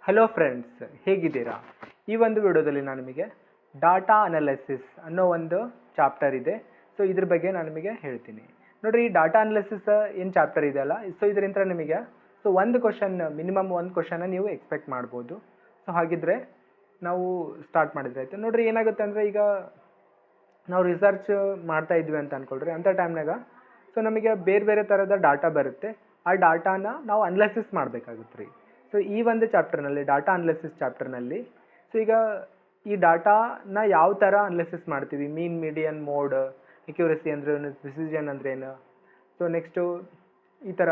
Hello friends, ಹೇಗಿದ್ದೀರಾ? ಈ ಒಂದು ವಿಡಿಯೋದಲ್ಲಿ ನಾನು ನಿಮಗೆ ಡಾಟಾ ಅನಾಲಿಸಿಸ್ ಅನ್ನೋ ಒಂದು ಚಾಪ್ಟರ್ ಇದೆ. ಸೊ ಇದ್ರ ಬಗ್ಗೆ ನಾನು ನಿಮಗೆ ಹೇಳ್ತೀನಿ. ನೋಡಿರಿ, ಈ ಡಾಟಾ ಅನಾಲಿಸಿಸ್ ಏನು ಚಾಪ್ಟರ್ ಇದೆಯಲ್ಲ, ಸೊ ಇದರಿಂದ ನಿಮಗೆ ಒಂದು ಕ್ವಶನ್, ಮಿನಿಮಮ್ ಒಂದು ಕ್ವಶನ್ನ ನೀವು ಎಕ್ಸ್ಪೆಕ್ಟ್ ಮಾಡ್ಬೋದು. ಸೊ ಹಾಗಿದ್ರೆ ನಾವು ಸ್ಟಾರ್ಟ್ ಮಾಡಿದ್ರೆ ಆಯಿತು. ನೋಡಿರಿ, ಏನಾಗುತ್ತೆ ಅಂದರೆ, ಈಗ ನಾವು ರಿಸರ್ಚ್ ಮಾಡ್ತಾ ಇದ್ವಿ ಅಂತ ಅಂದ್ಕೊಳ್ರಿ. ಅಂಥ ಟೈಮ್ನಾಗ ಸೊ ನಮಗೆ ಬೇರೆ ಬೇರೆ ಥರದ ಡಾಟಾ ಬರುತ್ತೆ. ಆ ಡಾಟಾನ ನಾವು ಅನಾಲಿಸಿಸ್ ಮಾಡಬೇಕಾಗುತ್ತೆ ರೀ. ಸೊ ಈ ಒಂದು ಚಾಪ್ಟರ್ನಲ್ಲಿ, ಡಾಟಾ ಅನಾಲಿಸಿಸ್ ಚಾಪ್ಟರ್ನಲ್ಲಿ, ಸೊ ಈಗ ಈ ಡಾಟಾನ ಯಾವ ಥರ ಅನಾಲಿಸಿಸ್ ಮಾಡ್ತೀವಿ, ಮೀನ್, ಮೀಡಿಯನ್, ಮೋಡ್, ಅಕ್ಯುರಸಿ ಅಂದ್ರೇನು, ಪ್ರಿಸಿಷನ್ ಅಂದ್ರೇನು, ಸೊ ನೆಕ್ಸ್ಟು ಈ ಥರ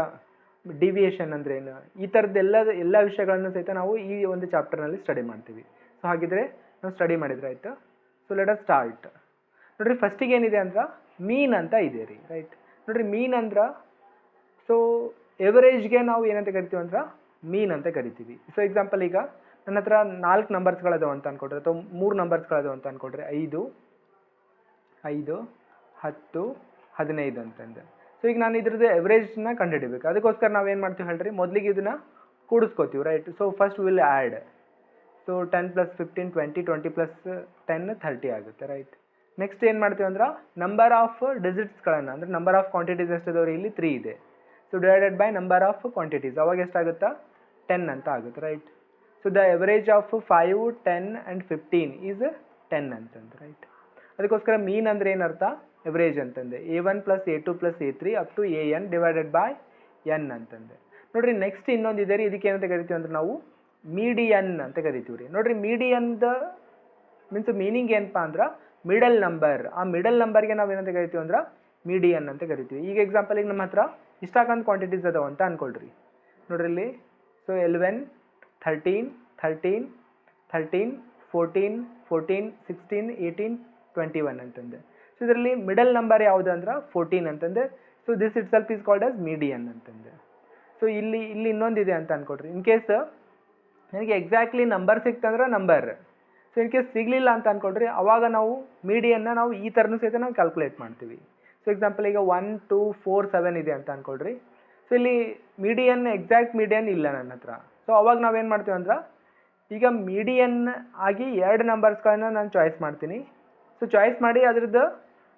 ಡಿವಿಯೇಷನ್ ಅಂದ್ರೇನು, ಈ ಥರದ್ದೆಲ್ಲ ವಿಷಯಗಳನ್ನು ಸಹಿತ ನಾವು ಈ ಒಂದು ಚಾಪ್ಟರ್ನಲ್ಲಿ ಸ್ಟಡಿ ಮಾಡ್ತೀವಿ. ಸೊ ಹಾಗಿದ್ರೆ ನಾವು ಸ್ಟಡಿ ಮಾಡಿದ್ರೆ ಆಯಿತು. So let us start. ನೋಡಿರಿ, ಫಸ್ಟಿಗೆ ಏನಿದೆ ಅಂದ್ರೆ ಮೀನ್ ಅಂತ ಇದೆ ರೀ, ರೈಟ್. ನೋಡಿರಿ, ಮೀನ್ ಅಂದ್ರೆ, ಸೊ ಎವರೇಜ್ಗೆ ನಾವು ಏನಂತ ಕರಿತೀವಿ ಅಂದ್ರೆ ಮೀನ್ ಅಂತ ಕರಿತೀವಿ. ಸೊ ಎಕ್ಸಾಂಪಲ್, ಈಗ ನನ್ನ ಹತ್ರ 4 ನಂಬರ್ಸ್ಗಳದಾವ ಅಂತ ಅಂದ್ಕೊಡ್ರಿ, ಅಥವಾ 3 ನಂಬರ್ಸ್ಗಳದಾವ ಅಂತ ಅಂದ್ಕೊಡ್ರಿ, 5, 10, 15 ಅಂತಂದು. ಸೊ ಈಗ ನಾನು ಇದ್ರದ್ದು ಎವರೇಜ್ನ ಕಂಡುಹಿಡಿಬೇಕು. ಅದಕ್ಕೋಸ್ಕರ ನಾವೇನು ಮಾಡ್ತೀವಿ ಹೇಳ್ರಿ, ಮೊದಲಿಗೆ ಇದನ್ನು ಕೂಡಿಸ್ಕೋತೀವಿ, right. So first will add. So 10 + 15 20, 20 + 10 30 ಆಗುತ್ತೆ, ರೈಟ್. ನೆಕ್ಸ್ಟ್ ಏನು ಮಾಡ್ತೀವಿ ಅಂದ್ರೆ, ನಂಬರ್ ಆಫ್ ಡಿಜಿಟ್ಸ್ಗಳನ್ನು, ಅಂದರೆ ನಂಬರ್ ಆಫ್ ಕ್ವಾಂಟಿಟೀಸ್ ಎಷ್ಟಿದಾವ್ರಿ, ಇಲ್ಲಿ 3 ಇದೆ. So divided by number of quantities, ಅವಾಗ ಎಷ್ಟಾಗುತ್ತಾ 10 ಅಂತ ಆಗುತ್ತೆ, right. So the average of 5, 10 and 15 is 10 ಅಂತಂದು, ರೈಟ್. ಅದಕ್ಕೋಸ್ಕರ ಮೀನ್ ಅಂದರೆ ಏನರ್ಥ, ಎವರೇಜ್ ಅಂತಂದೆ. A1 + A2 + A3 up to AN divided by N ಅಂತಂದೆ. ನೋಡಿರಿ, ನೆಕ್ಸ್ಟ್ ಇನ್ನೊಂದು ಇದೆ ರೀ, ಇದಕ್ಕೆ ಏನಂತ ಕರಿತೀವಿ ಅಂದ್ರೆ ನಾವು ಮೀಡಿಯನ್ ಅಂತ ಕರಿತೀವಿ ರೀ. ನೋಡಿರಿ, ಮೀಡಿಯನ್ದ ಮೀನ್ಸ್ ಮೀನಿಂಗ್ ಏನಪ್ಪ ಅಂದ್ರೆ ಮಿಡಲ್ ನಂಬರ್. ಆ ಮಿಡಲ್ ನಂಬರ್ಗೆ ನಾವು ಏನಂತ ಕರಿತೀವಿ ಅಂದ್ರೆ ಮೀಡಿಯನ್ ಅಂತ ಕರಿತೀವಿ. ಈಗ ಎಕ್ಸಾಂಪಲಿಗೆ ನಮ್ಮ ಹತ್ರ ಇಷ್ಟಾಕಂತ ಕ್ವಾಂಟಿಟೀಸ್ ಅದಾವ ಅಂತ ಅಂದ್ಕೊಳ್ರಿ. ನೋಡ್ರಿ ಇಲ್ಲಿ, ಸೊ 11, 13, 13, 13, 14, 14, 16, 18, 21 ಅಂತಂದೆ. ಸೊ ಇದರಲ್ಲಿ ಮಿಡಲ್ ನಂಬರ್ ಯಾವುದು ಅಂದ್ರೆ 14 ಅಂತಂದೆ. So this itself is called as median ಅಂತಂದೆ. ಸೊ ಇಲ್ಲಿ ಇನ್ನೊಂದಿದೆ ಅಂತ ಅಂದ್ಕೊಡ್ರಿ. ಇನ್ ಕೇಸ್ ನನಗೆ ಎಕ್ಸಾಕ್ಟ್ಲಿ ನಂಬರ್ ಸಿಕ್ತಂದ್ರೆ ನಂಬರ್, ಸೊ ಇನ್ ಕೇಸ್ ಸಿಗಲಿಲ್ಲ ಅಂತ ಅಂದ್ಕೊಡ್ರಿ, ಅವಾಗ ನಾವು ಮೀಡಿಯನ್ನ ನಾವು ಈ ಥರನೂ ಸಹಿತ ನಾವು ಕ್ಯಾಲ್ಕುಲೇಟ್ ಮಾಡ್ತೀವಿ. ಸೊ ಎಕ್ಸಾಂಪಲ್, ಈಗ 1, 2, 4, 7 ಇದೆ ಅಂತ ಅಂದ್ಕೊಳ್ರಿ. ಸೊ ಇಲ್ಲಿ ಮೀಡಿಯನ್, ಎಕ್ಸಾಕ್ಟ್ ಮೀಡಿಯನ್ ಇಲ್ಲ ನನ್ನ ಹತ್ರ. ಸೊ ಅವಾಗ ನಾವೇನು ಮಾಡ್ತೀವಿ ಅಂದ್ರೆ, ಈಗ ಮೀಡಿಯನ್ ಆಗಿ 2 ನಂಬರ್ಸ್ಗಳನ್ನ ನಾನು ಚಾಯ್ಸ್ ಮಾಡ್ತೀನಿ. ಸೊ ಚಾಯ್ಸ್ ಮಾಡಿ ಅದ್ರದ್ದು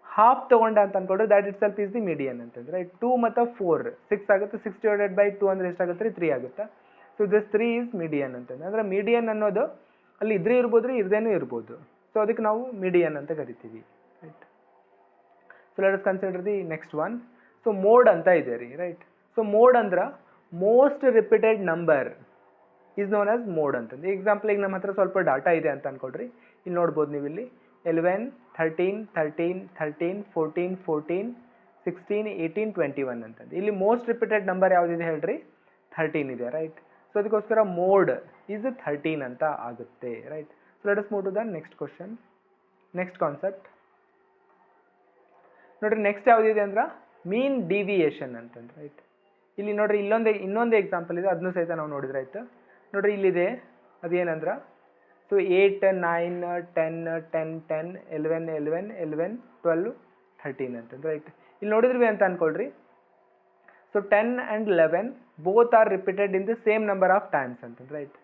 ಹಾಫ್ ತೊಗೊಂಡೆ ಅಂತ ಅಂದ್ಕೊಳ್ರಿ, that itself is the median ಅಂತಂದ್ರೆ. 2 ಮತ್ತು 4 6 ಆಗುತ್ತೆ. 6 ಡಿವೈಡೆಡ್ ಬೈ 2 ಅಂದರೆ ಎಷ್ಟಾಗುತ್ತೆ ರೀ, 3 ಆಗುತ್ತೆ. ಸೊ ದಿಸ್ 3 ಈಸ್ ಮೀಡಿಯನ್ ಅಂತಂದ್ರೆ. ಅಂದರೆ ಮೀಡಿಯನ್ ಅನ್ನೋದು ಅಲ್ಲಿ ಇದ್ರೆ ಇರ್ಬೋದು ರೀ, ಇರದೇನೂ ಇರ್ಬೋದು. ಸೊ ಅದಕ್ಕೆ ನಾವು ಮೀಡಿಯನ್ ಅಂತ ಕರಿತೀವಿ, right. So let us consider the next one. So mode ಅಂತ ಇದೆ ರೀ, ರೈಟ್. ಸೊ ಮೋಡ್ ಅಂದ್ರೆ most repeated number is known as mode ಅಂತಂದು. ಎಕ್ಸಾಂಪಲ್, ಈಗ ನಮ್ಮ ಹತ್ರ ಸ್ವಲ್ಪ ಡಾಟಾ ಇದೆ ಅಂತ ಅಂದ್ಕೊಡ್ರಿ. ಇಲ್ಲಿ ನೋಡ್ಬೋದು ನೀವು, ಇಲ್ಲಿ 11, 13, 13, 13, 14, 14, 16, 18, 21 ಅಂತಂದು. ಇಲ್ಲಿ ಮೋಸ್ಟ್ ರಿಪೀಟೆಡ್ ನಂಬರ್ ಯಾವುದಿದೆ ಹೇಳ್ರಿ, 13 ಇದೆ, ರೈಟ್. ಸೊ ಅದಕ್ಕೋಸ್ಕರ ಮೋಡ್ ಈಸ್ 13 ಅಂತ ಆಗುತ್ತೆ, right. So let us move to the next question, next concept. ನೋಡ್ರಿ, ನೆಕ್ಸ್ಟ್ ಯಾವುದಿದೆ ಅಂದ್ರೆ ಮೀನ್ ಡಿವಿಯೇಷನ್ ಅಂತಂದ್ರೆ, ರೈಟ್. ಇಲ್ಲಿ ನೋಡ್ರಿ, ಇನ್ನೊಂದು ಎಕ್ಸಾಂಪಲ್ ಇದೆ, ಅದನ್ನು ಸಹಿತ ನಾವು ನೋಡಿದ್ರೆ ಆಯ್ತು. ನೋಡ್ರಿ, ಇಲ್ಲಿದೆ, ಅದೇನಂದ್ರೆ, ಸೊ 8, 9, 10, 10, 10, 11, 11, 11, 12, 13 ಅಂತಂದ್ರೆ, ರೈಟ್. ಇಲ್ಲಿ ನೋಡಿದ್ವಿ ಅಂತ ಅಂದ್ಕೊಳ್ರಿ. So 10 and 11 both are repeated in the same number of times ಅಂತಂದ್ರೆ, ರೈಟ್.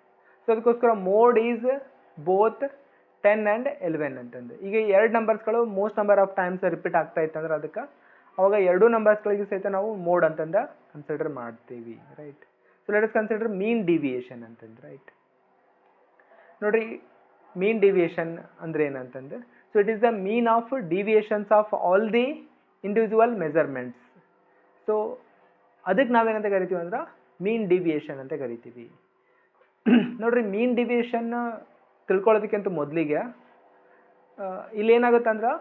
ಸೊ ಅದಕ್ಕೋಸ್ಕರ ಮೋಡ್ ಈಸ್ ಬೋತ್ 10 and 11 ಅಂತಂದು. ಈಗ 2 ನಂಬರ್ಸ್ಗಳು most number of times repeat ಆಗ್ತಾ ಇತ್ತಂದ್ರೆ ಅದಕ್ಕೆ ಅವಾಗ 2 ನಂಬರ್ಸ್ಗಳಿಗೆ ಸಹಿತ ನಾವು ಮೋಡ್ ಅಂತಂದ ಕನ್ಸಿಡರ್ ಮಾಡ್ತೀವಿ, right. So let us consider mean deviation ಅಂತಂದ್ರೆ, ರೈಟ್. ನೋಡ್ರಿ, ಮೀನ್ ಡಿವಿಯೇಷನ್ ಅಂದ್ರೆ ಏನಂತಂದ್ರೆ, so it is the mean of deviations of all the individual measurements. So ಅದಕ್ಕೆ ನಾವೇನಂತ ಕರಿತೀವಿ ಅಂದ್ರೆ ಮೀನ್ ಡಿವಿಯೇಷನ್ ಅಂತ ಕರಿತೀವಿ. ನೋಡ್ರಿ, ಮೀನ್ ಡಿವಿಯೇಷನ್ ತಿಳ್ಕೊಳ್ಳೋದಕ್ಕಿಂತ ಮೊದಲಿಗೆ ಇಲ್ಲಿ ಏನಾಗುತ್ತೆ ಅಂದ್ರೆ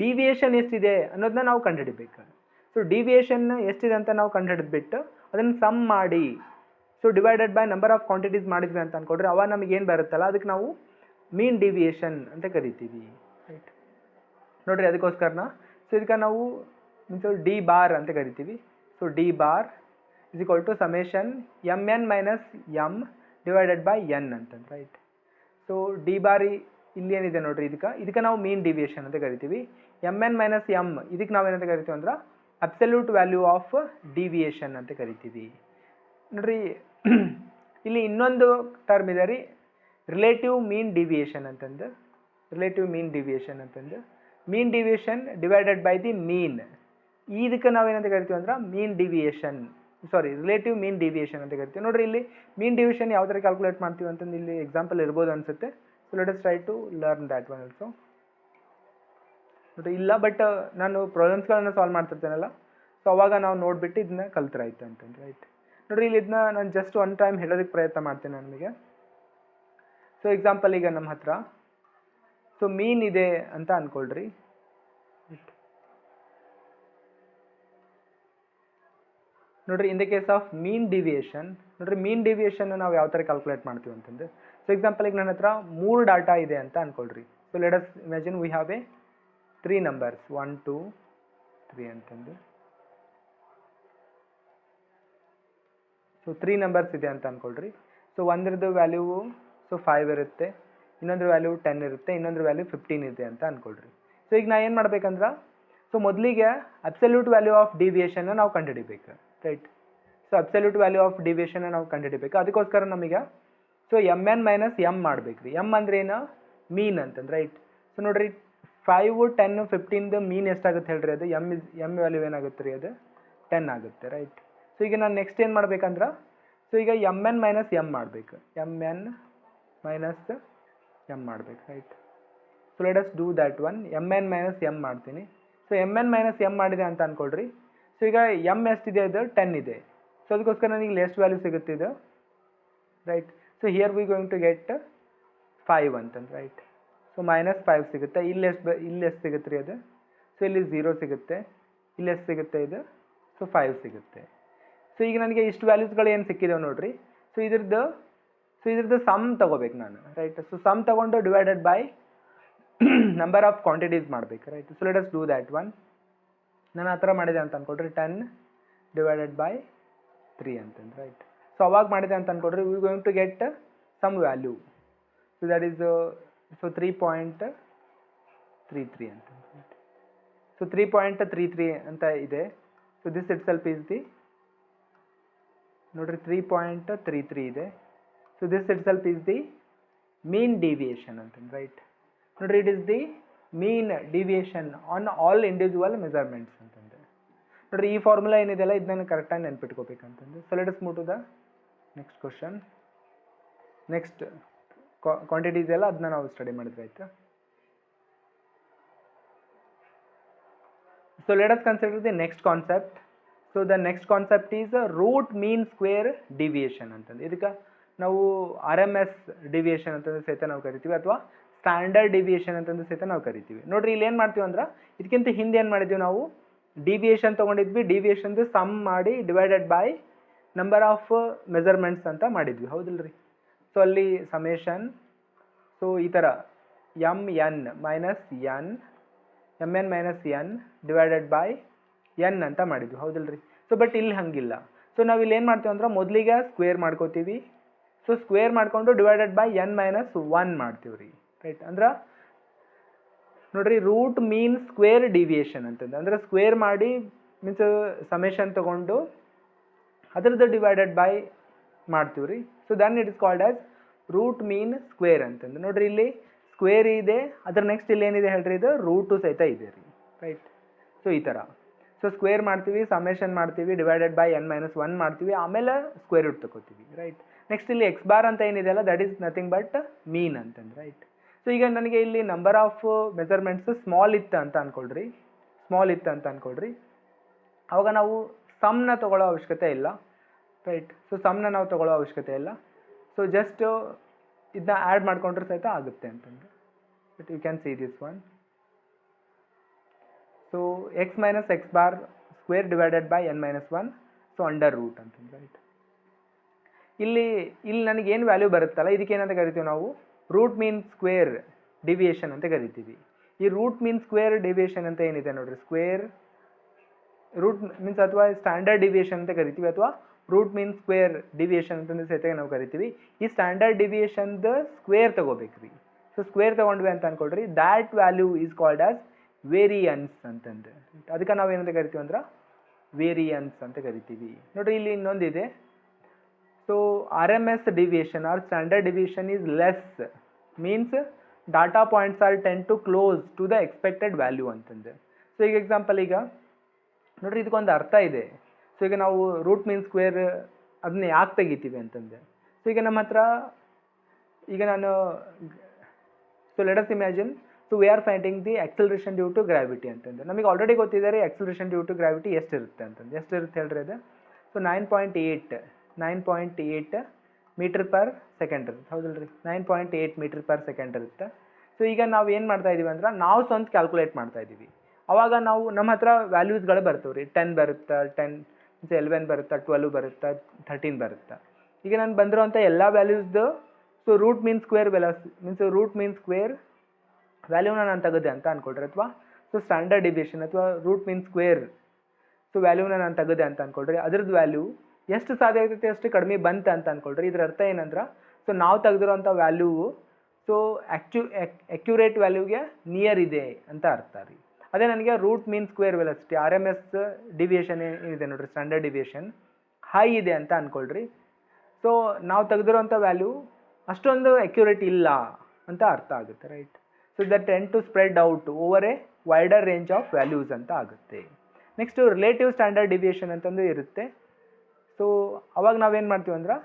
ಡಿವಿಯೇಷನ್ ಎಷ್ಟಿದೆ ಅನ್ನೋದನ್ನ ನಾವು ಕಂಡುಹಿಡಿಬೇಕು. ಸೊ ಡಿವಿಯೇಷನ್ ಎಷ್ಟಿದೆ ಅಂತ ನಾವು ಕಂಡುಹಿಡಿದ್ಬಿಟ್ಟು ಅದನ್ನು ಸಮ್ ಮಾಡಿ, so divided by number of quantities ಮಾಡಿದ್ವಿ ಅಂತ ಅಂದ್ಕೊಡ್ರಿ, ಅವಾಗ ನಮಗೆ ಏನು ಬರುತ್ತಲ್ಲ ಅದಕ್ಕೆ ನಾವು ಮೀನ್ ಡಿವಿಯೇಷನ್ ಅಂತ ಕರಿತೀವಿ, ರೈಟ್. ನೋಡ್ರಿ, ಅದಕ್ಕೋಸ್ಕರನ ಸೊ ಇದಕ್ಕೆ ನಾವು ಮೀನ್ಸ್ ಡಿ ಬಾರ್ ಅಂತ ಕರಿತೀವಿ. So D bar is equal to summation mn - m divided by n ಅಂತಂದು, ರೈಟ್. ಸೊ ಡಿ ಬಾರ್ ಇಲ್ಲಿ ಏನಿದೆ ನೋಡ್ರಿ, ಇದಕ್ಕೆ ನಾವು ಮೀನ್ ಡಿವಿಯೇಷನ್ ಅಂತ ಕರಿತೀವಿ. mn - m ಇದಕ್ಕೆ ನಾವೇನಂತ ಕರಿತೀವಿ ಅಂದ್ರೆ ಅಬ್ಸಲ್ಯೂಟ್ ವ್ಯಾಲ್ಯೂ ಆಫ್ ಡಿವಿಯೇಷನ್ ಅಂತ ಕರಿತೀವಿ. ನೋಡ್ರಿ, ಇಲ್ಲಿ ಇನ್ನೊಂದು ಟರ್ಮ್ ಇದೆ ರೀ, ರಿಲೇಟಿವ್ ಮೀನ್ ಡಿವಿಯೇಷನ್ ಅಂತಂದು. ರಿಲೇಟಿವ್ ಮೀನ್ ಡಿವಿಯೇಷನ್ ಅಂತಂದು mean deviation divided by the mean. ಇದಕ್ಕೆ ನಾವೇನಂತ ಕರಿತೀವಿ ಅಂದ್ರೆ mean deviation, sorry relative mean deviation ಅಂತ ಕರಿತೀವಿ. ನೋಡಿರಿ ಇಲ್ಲಿ ಮೀನ್ ಡಿವಿಯೇಷನ್ ಯಾವ ಥರ ಕ್ಯಾಲ್ಕುಲೇಟ್ ಮಾಡ್ತೀವಿ ಅಂತಂದು ಇಲ್ಲಿ ಎಕ್ಸಾಂಪಲ್ ಇರ್ಬೋದು ಅನಿಸುತ್ತೆ. So let us try to learn that one also. ನೋಡಿರಿ ಇಲ್ಲ, ಬಟ್ ನಾನು ಪ್ರಾಬ್ಲಮ್ಸ್ಗಳನ್ನು ಸಾಲ್ವ್ ಮಾಡ್ತಿರ್ತೇನಲ್ಲ, ಸೊ ಅವಾಗ ನಾವು ನೋಡಿಬಿಟ್ಟು ಇದನ್ನ ಕಲ್ತ್ರಾಯ್ತು ಅಂತಂದು. ರೈಟ್, ನೋಡಿರಿ ಇಲ್ಲಿ ಇದನ್ನ ನಾನು ಜಸ್ಟ್ ಒನ್ ಟೈಮ್ ಹೇಳೋದಕ್ಕೆ ಪ್ರಯತ್ನ ಮಾಡ್ತೀನಿ ನಿಮಗೆ. ಸೊ ಎಕ್ಸಾಂಪಲ್ ಈಗ ನಮ್ಮ ಹತ್ರ ಸೊ ಮೀನ್ ಇದೆ ಅಂತ ಅಂದ್ಕೊಳ್ರಿ. ನೋಡಿರಿ in the case of mean deviation, ನೋಡಿರಿ ಮೀನ್ ಡಿವಿಯೇಷನ್ ನಾವು ಯಾವ ಥರ ಕ್ಯಾಲ್ಕುಲೇಟ್ ಮಾಡ್ತೀವಿ ಅಂತಂದು. ಸೊ ಎಕ್ಸಾಂಪಲ್ ಈಗ ನನ್ನ ಹತ್ರ 3 ಡಾಟಾ ಇದೆ ಅಂತ ಅಂದ್ಕೊಳ್ರಿ. So let us imagine we have a 3 numbers 1 2 3 ಅಂತಂದು. ಸೊ 3 ನಂಬರ್ಸ್ ಇದೆ ಅಂತ ಅಂದ್ಕೊಳ್ರಿ. ಸೊ ಒಂದ್ರದ್ದು ವ್ಯಾಲ್ಯೂ ಸೊ 5 ಇರುತ್ತೆ, ಇನ್ನೊಂದ್ರ ವ್ಯಾಲ್ಯೂ 10 ಇರುತ್ತೆ, ಇನ್ನೊಂದ್ರ ವ್ಯಾಲ್ಯೂ 15 ಇದೆ ಅಂತ ಅಂದ್ಕೊಳ್ರಿ. ಸೊ ಈಗ ನಾ ಏನು ಮಾಡ್ಬೇಕಂದ್ರೆ, ಸೊ ಮೊದಲಿಗೆ ಅಬ್ಸಲ್ಯೂಟ್ ವ್ಯಾಲ್ಯೂ ಆಫ್ ಡಿವಿಯೇಷನ್ನ ನಾವು ಕಂಡುಹಿಡಿಬೇಕು. Right, so absolute value of ಡಿವಿಯೇಷನ್ನ ನಾವು ಕಂಡುಹಿಡಿಬೇಕು. ಅದಕ್ಕೋಸ್ಕರ ನಮಗೆ so M N minus M ಮಾಡ್ಬೇಕು ರೀ. ಎಮ್ ಅಂದ್ರೆ ಏನು, ಮೀನ್ ಅಂತಂದು. ರೈಟ್, ಸೊ ನೋಡಿರಿ 5 10 15 ಮೀನ್ ಎಷ್ಟಾಗುತ್ತೆ ಹೇಳ್ರಿ, ಅದು ಎಮ್ ವ್ಯಾಲ್ಯೂ ಏನಾಗುತ್ತೆ ರೀ, ಅದು 10 ಆಗುತ್ತೆ. ರೈಟ್, ಸೊ ಈಗ ನಾನು ನೆಕ್ಸ್ಟ್ ಏನು ಮಾಡ್ಬೇಕಂದ್ರೆ, ಸೊ ಈಗ ಎಮ್ ಎನ್ ಮೈನಸ್ ಎಮ್ ಮಾಡಬೇಕು, ಎಮ್ ಎನ್ ಮೈನಸ್ ಎಮ್ ಮಾಡಬೇಕು. Right, so let us do that one. M N minus M ಮಾಡ್ತೀನಿ. So M N minus M ಮಾಡಿದೆ ಅಂತ ಅಂದ್ಕೊಳ್ರಿ. ಸೊ ಈಗ ಎಮ್ ಎಷ್ಟಿದೆ, ಅದು 10 ಇದೆ. ಸೊ ಅದಕ್ಕೋಸ್ಕರ ನನಗೆ ಎಷ್ಟು ವ್ಯಾಲ್ಯೂ ಸಿಗುತ್ತೆ ಇದು. Right, so here we going to get 5 ಅಂತಂದು. ರೈಟ್, ಸೊ -5 ಸಿಗುತ್ತೆ. ಇಲ್ಲಿ ಎಷ್ಟು ಸಿಗುತ್ತೆ ರೀ ಅದು, ಸೊ ಇಲ್ಲಿ 0 ಸಿಗುತ್ತೆ. ಇಲ್ಲಿ ಎಷ್ಟು ಸಿಗುತ್ತೆ ಇದು, ಸೊ 5 ಸಿಗುತ್ತೆ. ಸೊ ಈಗ ನನಗೆ ಇಷ್ಟು ವ್ಯಾಲ್ಯೂಸ್ಗಳು ಏನು ಸಿಕ್ಕಿದಾವೆ ನೋಡ್ರಿ. ಸೊ ಇದ್ರದ್ದು ಸಮ್ ತಗೋಬೇಕು ನಾನು. ರೈಟ್, ಸೊ ಸಮ್ ತಗೊಂಡು divided by number of quantities ಮಾಡಬೇಕು. Right, so let us do that one. ನಾನು ಆ ಥರ ಮಾಡಿದೆ ಅಂತ ಅಂದ್ಕೊಡ್ರಿ, 10 ಡಿವೈಡೆಡ್ ಬೈ 3 ಅಂತಂದು. ರೈಟ್, ಸೊ ಅವಾಗ ಮಾಡಿದೆ ಅಂತ ಅಂದ್ಕೊಡ್ರಿ, we going to get some value. So that is so 3.33 ಅಂತ. ಸೊ 3.33 ಅಂತ ಇದೆ. So this itself is the, ನೋಡ್ರಿ 3.33 ಇದೆ. So this itself is the mean deviation ಅಂತಂದು. ರೈಟ್, ನೋಡ್ರಿ it is the mean deviation on all individual measurements ಅಂತಂದು. ನೋಡ್ರಿ ಈ ಫಾರ್ಮುಲಾ ಏನಿದೆಯಲ್ಲ ಇದನ್ನ ಕರೆಕ್ಟಾಗಿ ನೆನ್ಪಿಟ್ಕೋಬೇಕಂತಂದು. So let us move to the next question. Next quantity ಇದೆಯಲ್ಲ ಅದನ್ನ ನಾವು ಸ್ಟಡಿ ಮಾಡಿದ್ರೆ ಆಯ್ತಾ. So let us consider the next concept. So the next concept is root mean square deviation ಅಂತಂದು. ಇದಕ್ಕೆ ನಾವು RMS ಡಿವಿಯೇಷನ್ ಅಂತಂದು ಸಹಿತ ನಾವು ಕರಿತೀವಿ, ಅಥವಾ ಸ್ಟ್ಯಾಂಡರ್ಡ್ ಡಿವಿಯೇಷನ್ ಅಂತಂದು ಸಹಿತ ನಾವು ಕರಿತೀವಿ. ನೋಡ್ರಿ ಇಲ್ಲಿ ಏನು ಮಾಡ್ತೀವಿ ಅಂದ್ರೆ, ಇದಕ್ಕಿಂತ ಹಿಂದೆ ಏನು ಮಾಡಿದ್ವಿ ನಾವು, ಡಿವಿಯೇಷನ್ ತೊಗೊಂಡಿದ್ವಿ, ಡಿವಿಯೇಷನ್ದು ಸಮ್ ಮಾಡಿ divided by number of measurements ಅಂತ ಮಾಡಿದ್ವಿ, ಹೌದಿಲ್ರಿ. ಸೊ ಅಲ್ಲಿ ಸಮೇಷನ್, ಸೊ ಈ ಥರ M N minus N divided by N ಅಂತ ಮಾಡಿದ್ವಿ, ಹೌದಿಲ್ರಿ. ಸೊ ಬಟ್ ಇಲ್ಲಿ ಹಂಗಿಲ್ಲ. ಸೊ ನಾವು ಇಲ್ಲಿ ಏನು ಮಾಡ್ತೀವಿ ಅಂದ್ರೆ, ಮೊದಲಿಗೆ ಸ್ಕ್ವೇರ್ ಮಾಡ್ಕೋತೀವಿ. ಸೊ ಸ್ಕ್ವೇರ್ ಮಾಡಿಕೊಂಡು ಡಿವೈಡೆಡ್ ಬೈ n-1 ಮಾಡ್ತೀವಿ ರೀ. ರೈಟ್, ಅಂದ್ರೆ ನೋಡ್ರಿ ರೂಟ್ ಮೀನ್ ಸ್ಕ್ವೇರ್ ಡಿವಿಯೇಷನ್ ಅಂತಂದು, ಅಂದ್ರೆ ಸ್ಕ್ವೇರ್ ಮಾಡಿ ಮೀನ್ಸ್ ಸಮೇಷನ್ ತಗೊಂಡು ಅದರದ್ದು ಡಿವೈಡೆಡ್ ಬೈ ಮಾಡ್ತೀವಿ ರೀ. So then it is called as root mean square ಅಂತಂದು. ನೋಡ್ರಿ ಇಲ್ಲಿ ಸ್ಕ್ವೇರ್ ಇದೆ, ಅದ್ರ ನೆಕ್ಸ್ಟ್ ಇಲ್ಲಿ ಏನಿದೆ ಹೇಳ್ರಿ, ಇದು ರೂಟು ಸಹಿತ ಇದೆ ರೀ. ರೈಟ್, ಸೊ ಈ ಥರ ಸೊ ಸ್ಕ್ವೇರ್ ಮಾಡ್ತೀವಿ, ಸಮೇಷನ್ ಮಾಡ್ತೀವಿ, ಡಿವೈಡೆಡ್ ಬೈ n-1 ಮಾಡ್ತೀವಿ, ಆಮೇಲೆ ಸ್ಕ್ವೇರ್ ರೂಟ್ ತಗೋತೀವಿ. ರೈಟ್, ನೆಕ್ಸ್ಟ್ ಇಲ್ಲಿ ಎಕ್ಸ್ ಬಾರ್ ಅಂತ ಏನಿದೆಯಲ್ಲ ದಟ್ ಈಸ್ ನಥಿಂಗ್ ಬಟ್ ಮೀನ್ ಅಂತಂದು. ರೈಟ್, ಸೊ ಈಗ ನನಗೆ ಇಲ್ಲಿ ನಂಬರ್ ಆಫ್ ಮೆಜರ್ಮೆಂಟ್ಸ್ ಸ್ಮಾಲ್ ಇತ್ತು ಅಂತ ಅಂದ್ಕೊಳ್ರಿ, ಅವಾಗ ನಾವು ಸಮ್ನ ತೊಗೊಳ್ಳೋ ಅವಶ್ಯಕತೆ ಇಲ್ಲ. ರೈಟ್, ಸೊ ಸಮ್ನ ನಾವು ತೊಗೊಳ್ಳೋ ಅವಶ್ಯಕತೆ ಇಲ್ಲ. ಸೊ ಜಸ್ಟ್ ಇದನ್ನ ಆ್ಯಡ್ ಮಾಡ್ಕೊಂಡ್ರೆ ಸಹಿತ ಆಗುತ್ತೆ ಅಂತಂದು. But you can see this one. So x minus x bar square divided by n-1, so under root ಅಂತಂದು. ರೈಟ್, ಇಲ್ಲಿ ನನಗೇನು ವ್ಯಾಲ್ಯೂ ಬರುತ್ತಲ್ಲ ಇದಕ್ಕೆ ಏನಂತ ಕರಿತೀವಿ ನಾವು, ರೂಟ್ ಮೀನ್ ಸ್ಕ್ವೇರ್ ಡಿವಿಯೇಷನ್ ಅಂತ ಕರಿತೀವಿ. ಈ ರೂಟ್ ಮೀನ್ ಸ್ಕ್ವೇರ್ ಡಿವಿಯೇಷನ್ ಅಂತ ಏನಿದೆ ನೋಡ್ರಿ, ಸ್ಕ್ವೇರ್ ರೂಟ್ ಮೀನ್ಸ್ ಅಥವಾ ಸ್ಟ್ಯಾಂಡರ್ಡ್ ಡಿವಿಯೇಷನ್ ಅಂತ ಕರಿತೀವಿ, ಅಥವಾ ರೂಟ್ ಮೀನ್ ಸ್ಕ್ವೇರ್ ಡಿವಿಯೇಷನ್ ಅಂತಂದು ಸಹಿತ ನಾವು ಕರಿತೀವಿ. ಈ ಸ್ಟ್ಯಾಂಡರ್ಡ್ ಡಿವಿಯೇಷನ್ದ ಸ್ಕ್ವೇರ್ ತಗೋಬೇಕ್ರಿ. ಸೊ ಸ್ಕ್ವೇರ್ ತಗೊಂಡ್ವಿ ಅಂತ ಅನ್ಕೊಳ್ರಿ, that value is called as variance ಅಂತಂದು. ಅದಕ್ಕೆ ನಾವು ಏನಂತ ಕರಿತೀವಿ ಅಂದ್ರೆ ವೇರಿಯನ್ಸ್ ಅಂತ ಕರಿತೀವಿ. ನೋಡ್ರಿ ಇಲ್ಲಿ ಇನ್ನೊಂದಿದೆ, so R M S deviation or standard deviation is less means data points are tend to close to the expected value ಅಂತಂದು. ಸೊ ಈಗ ಎಕ್ಸಾಂಪಲ್ ಈಗ ನೋಡ್ರಿ ಇದಕ್ಕೊಂದು ಅರ್ಥ ಇದೆ. ಸೊ ಈಗ ನಾವು ರೂಟ್ ಮೀನ್ ಸ್ಕ್ವೇರ್ ಅದನ್ನ ಯಾಕೆ ತೆಗಿತೀವಿ ಅಂತಂದೆ. ಸೊ ಈಗ ನಮ್ಮ ಹತ್ರ ಈಗ ನಾನು so let us imagine so we are finding the acceleration due to gravity ಅಂತಂದು. ನಮಗೆ ಆಲ್ರೆಡಿ ಗೊತ್ತಿದ್ದಾರೆ ಆಕ್ಸಲರೇಷನ್ ಡ್ಯೂ ಟು ಗ್ರಾವಿಟಿ ಎಷ್ಟಿರುತ್ತೆ ಅಂತಂದು. ಎಷ್ಟಿರುತ್ತೆ ಹೇಳ್ರಿ ಅದು? ಸೊ 9.8 ಮೀಟರ್ ಪರ್ ಸೆಕೆಂಡ್ ಇರುತ್ತೆ, ಹೌದಲ್ರಿ? 9.8 ಮೀಟರ್ ಪರ್ ಸೆಕೆಂಡ್ ಇರುತ್ತೆ. ಸೊ ಈಗ ನಾವು ಏನು ಮಾಡ್ತಾ ಇದೀವಿ ಅಂದ್ರೆ ನಾವು ಸ್ವಂತ ಕ್ಯಾಲ್ಕುಲೇಟ್ ಮಾಡ್ತಾ ಇದ್ದೀವಿ. ಅವಾಗ ನಾವು ನಮ್ಮ ಹತ್ರ ವ್ಯಾಲ್ಯೂಸ್ಗಳು ಬರ್ತವೆ ರೀ. 10 ಬರುತ್ತೆ, 10 11 ಬರುತ್ತೆ, 12 ಬರುತ್ತೆ, 13 ಬರುತ್ತೆ. ಈಗ ನಾನು ಬಂದಿರೋಂಥ ಎಲ್ಲ ವ್ಯಾಲ್ಯೂಸ್ದು ಸೊ ರೂಟ್ ಮೀನ್ ಸ್ಕ್ವೇರ್ ವ್ಯಾಲ್ಯೂನ ನಾನು ತೆಗೆದೆ ಅಂತ ಅಂದ್ಕೊಳ್ರಿ, ಅಥವಾ ಸೊ ಸ್ಟ್ಯಾಂಡರ್ಡ್ ಡಿವಿಯೇಷನ್ ಅಥವಾ ರೂಟ್ ಮೀನ್ ಸ್ಕ್ವೇರ್ ಸೊ ವ್ಯಾಲ್ಯೂನ ನಾನು ತೆಗೆದೆ ಅಂತ ಅಂದ್ಕೊಳ್ರಿ. ಅದ್ರದ್ದು ವ್ಯಾಲ್ಯೂ ಎಷ್ಟು ಸಾಧ್ಯ ಆಗ್ತೈತೆ ಅಷ್ಟು ಕಡಿಮೆ ಬಂತು ಅಂತ ಅಂದ್ಕೊಳ್ರಿ. ಇದ್ರ ಅರ್ಥ ಏನಂದ್ರೆ ಸೊ ನಾವು ತೆಗೆದಿರೋಂಥ ವ್ಯಾಲ್ಯೂ ಸೊ ಅಕ್ಯುರೇಟ್ ವ್ಯಾಲ್ಯೂಗೆ ನಿಯರ್ ಇದೆ ಅಂತ ಅರ್ಥ ರೀ. ಅದೇ ನನಗೆ root mean square velocity R M S deviation ಏನಿದೆ ನೋಡ್ರಿ, ಸ್ಟ್ಯಾಂಡರ್ಡ್ ಡಿವಿಯೇಷನ್ ಹೈ ಇದೆ ಅಂತ ಅಂದ್ಕೊಳ್ರಿ. ಸೊ ನಾವು ತೆಗೆದಿರೋಂಥ ವ್ಯಾಲ್ಯೂ ಅಷ್ಟೊಂದು ಅಕ್ಯುರೇಟ್ ಇಲ್ಲ ಅಂತ ಅರ್ಥ ಆಗುತ್ತೆ, right? So that tend to spread out over a wider range of values ಅಂತ ಆಗುತ್ತೆ. ನೆಕ್ಸ್ಟ್ ರಿಲೇಟಿವ್ ಸ್ಟ್ಯಾಂಡರ್ಡ್ ಡಿವಿಯೇಷನ್ ಅಂತಂದು ಇರುತ್ತೆ. ಸೊ ಅವಾಗ ನಾವೇನು ಮಾಡ್ತೀವಿ ಅಂದ್ರೆ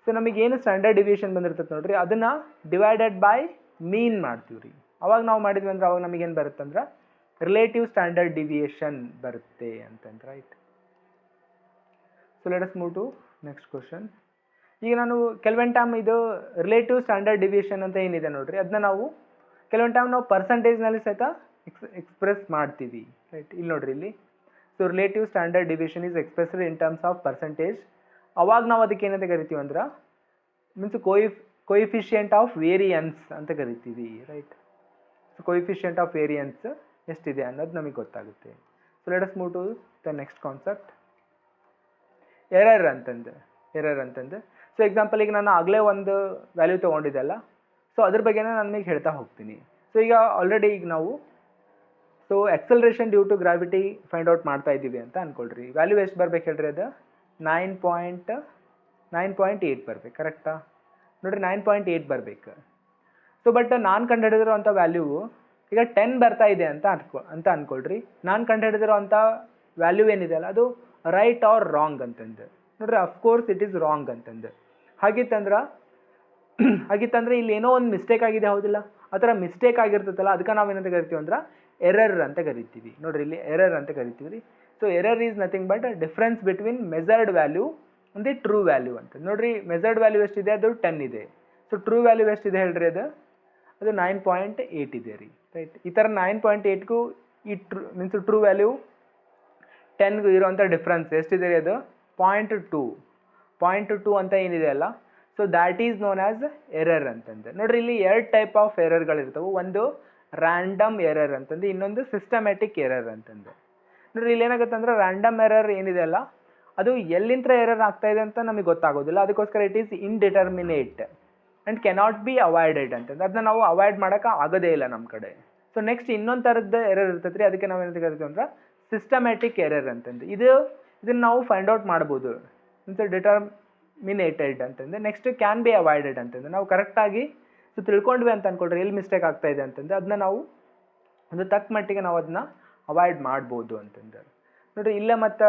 ಸೊ ನಮಗೇನು ಸ್ಟ್ಯಾಂಡರ್ಡ್ ಡಿವಿಯೇಷನ್ ಬಂದಿರ್ತದೆ ನೋಡ್ರಿ, ಅದನ್ನು ಡಿವೈಡೆಡ್ ಬೈ ಮೀನ್ ಮಾಡ್ತೀವಿ ರೀ. ಅವಾಗ ನಾವು ಮಾಡಿದ್ವಿ ಅಂದ್ರೆ ಅವಾಗ ನಮಗೇನು ಬರುತ್ತೆ ಅಂದ್ರೆ ರಿಲೇಟಿವ್ ಸ್ಟ್ಯಾಂಡರ್ಡ್ ಡಿವಿಯೇಷನ್ ಬರುತ್ತೆ ಅಂತಂದ್ರೆ, right? So let us move to next question. ಈಗ ನಾನು ಕೆಲವೊಂದು ಟೈಮ್ ಇದು ರಿಲೇಟಿವ್ ಸ್ಟ್ಯಾಂಡರ್ಡ್ ಡಿವಿಯೇಷನ್ ಅಂತ ಏನಿದೆ ನೋಡ್ರಿ, ಅದನ್ನ ನಾವು ಕೆಲವೊಂದು ಟೈಮ್ ನಾವು ಪರ್ಸಂಟೇಜ್ನಲ್ಲಿ ಸಹಿತ ಎಕ್ಸ್ಪ್ರೆಸ್ ಮಾಡ್ತೀವಿ, ರೈಟ್? ಇಲ್ಲಿ ನೋಡ್ರಿ ಇಲ್ಲಿ so relative standard deviation is expressed in terms of percentage. ಅವಾಗ ನಾವು ಅದಕ್ಕೆ ಏನಂತ ಕರಿತೀವಿ ಅಂದ್ರೆ ಮೀನ್ಸ್ ಕೋಯಿಫಿಷಿಯಂಟ್ ಆಫ್ ವೇರಿಯನ್ಸ್ ಅಂತ ಕರಿತೀವಿ, right? So coefficient of variance ಎಷ್ಟಿದೆ ಅನ್ನೋದು ನಮಗೆ ಗೊತ್ತಾಗುತ್ತೆ. So let us move to the next concept, error ಅಂತಂದು. ಸೊ ಎಕ್ಸಾಂಪಲ್ ಈಗ ನಾನು ಆಗಲೇ ಒಂದು ವ್ಯಾಲ್ಯೂ ತೊಗೊಂಡಿದ್ದೆಲ್ಲ, ಸೊ ಅದ್ರ ಬಗ್ಗೆನೇ ನಾನು ನಿಮಗೆ ಹೇಳ್ತಾ ಹೋಗ್ತೀನಿ. ಸೊ ಈಗ ಆಲ್ರೆಡಿ ಈಗ ನಾವು so acceleration due to gravity find out ಮಾಡ್ತಾ ಇದ್ದೀವಿ ಅಂತ ಅಂದ್ಕೊಳ್ರಿ. ವ್ಯಾಲ್ಯೂ ಎಷ್ಟು ಬರ್ಬೇಕು ಹೇಳ್ರಿ? ಅದು 9.8 ಬರ್ಬೇಕು, ಕರೆಕ್ಟಾ? ನೋಡಿರಿ 9.8 ಬರಬೇಕು. ಸೊ ಬಟ್ ನಾನು ಕಂಡುಹಿಡಿದಿರೋ ಅಂಥ ವ್ಯಾಲ್ಯೂ ಈಗ 10 ಬರ್ತಾ ಇದೆ ಅಂತ ಅಂದ್ಕೊಳ್ರಿ. ನಾನು ಕಂಡುಹಿಡಿದಿರೋ ಅಂಥ ವ್ಯಾಲ್ಯೂ ಏನಿದೆ ಅಲ್ಲ ಅದು ರೈಟ್ ಆರ್ ರಾಂಗ್ ಅಂತಂದು. ನೋಡ್ರಿ ಅಫ್ಕೋರ್ಸ್ ಇಟ್ ಈಸ್ ರಾಂಗ್ ಅಂತಂದು. ಹಾಗಿತ್ತಂದ್ರೆ ಇಲ್ಲಿ ಏನೋ ಒಂದು ಮಿಸ್ಟೇಕ್ ಆಗಿದೆ, ಹೌದಿಲ್ಲ? ಆ ಥರ ಮಿಸ್ಟೇಕ್ ಆಗಿರ್ತದಲ್ಲ, ಅದಕ್ಕೆ ನಾವೇನಂತ ಕರಿತೀವಿ ಅಂದ್ರೆ ಎರರ್ ಅಂತ ಕರಿತೀವಿ. ನೋಡ್ರಿ ಇಲ್ಲಿ ಎರರ್ ಅಂತ ಕರಿತೀವಿ ರೀ. So error is nothing but difference between measured value and the true value ಅಂತ. ನೋಡ್ರಿ ಮೆಜರ್ಡ್ ವ್ಯಾಲ್ಯೂ ಎಷ್ಟಿದೆ? ಅದು 10 ಇದೆ. ಸೊ ಟ್ರೂ ವ್ಯಾಲ್ಯೂ ಎಷ್ಟಿದೆ ಹೇಳ್ರಿ? ಅದು 9.8 ಇದೆ ರೀ, ರೈಟ್? ಈ ಥರ 9.8ಗೂ ಈ ಟ್ರೂ ವ್ಯಾಲ್ಯೂ 10ಗೂ ಇರೋವಂಥ ಡಿಫ್ರೆನ್ಸ್ ಎಷ್ಟಿದೆ ರೀ? ಅದು 0.2 ಅಂತ ಏನಿದೆ ಅಲ್ಲ, so that is known as error ಅಂತಂದು. ನೋಡ್ರಿ ಇಲ್ಲಿ 2 ಟೈಪ್ ಆಫ್ ಎರರ್ಗಳಿರ್ತವೆ. ಒಂದು ರ್ಯಾಂಡಮ್ ಎರರ್ ಅಂತಂದು, ಇನ್ನೊಂದು ಸಿಸ್ಟಮ್ಯಾಟಿಕ್ ಎರರ್ ಅಂತಂದು. ನೋಡ್ರಿ ಇಲ್ಲಿ ಏನಾಗುತ್ತೆ ಅಂದ್ರೆ ರ್ಯಾಂಡಮ್ ಎರರ್ ಏನಿದೆ ಅಲ್ಲ ಅದು ಎಲ್ಲಿಂದ ಎರರ್ ಆಗ್ತಾ ಇದೆ ಅಂತ ನಮಗೆ ಗೊತ್ತಾಗೋದಿಲ್ಲ. ಅದಕ್ಕೋಸ್ಕರ it is indeterminate and cannot be avoided ಅಂತಂದು. ಅದನ್ನ ನಾವು ಅವಾಯ್ಡ್ ಮಾಡೋಕೆ ಆಗೋದೇ ಇಲ್ಲ ನಮ್ಮ ಕಡೆ. ಸೊ ನೆಕ್ಸ್ಟ್ ಇನ್ನೊಂದು ಥರದ್ದು ಎರರ್ ಇರ್ತೈತೆ ರೀ, ಅದಕ್ಕೆ ನಾವು ಏನಂತ ಕರಿತೀವಿ ಅಂದ್ರೆ ಸಿಸ್ಟಮ್ಯಾಟಿಕ್ ಎರರ್ ಅಂತಂದು. ಇದನ್ನು ನಾವು ಫೈಂಡ್ ಔಟ್ ಮಾಡ್ಬೋದು ಮೀನ್ಸ್ ಡಿಟರ್ಮಿನೇಟೆಡ್ ಅಂತಂದು. ನೆಕ್ಸ್ಟ್ ಕ್ಯಾನ್ ಬಿ ಅವಾಯ್ಡೆಡ್ ಅಂತಂದು. ನಾವು ಕರೆಕ್ಟಾಗಿ ಸೊ ತಿಳ್ಕೊಂಡ್ವಿ ಅಂತ ಅಂದ್ಕೊಳ್ರಿ ಎಲ್ಲಿ ಮಿಸ್ಟೇಕ್ ಆಗ್ತಾ ಇದೆ ಅಂತಂದು, ಅದನ್ನ ನಾವು ಒಂದು ತಕ್ಕ ಮಟ್ಟಿಗೆ ನಾವು ಅದನ್ನ ಅವಾಯ್ಡ್ ಮಾಡ್ಬೋದು ಅಂತಂದು. ನೋಡಿರಿ ಇಲ್ಲೇ ಮತ್ತು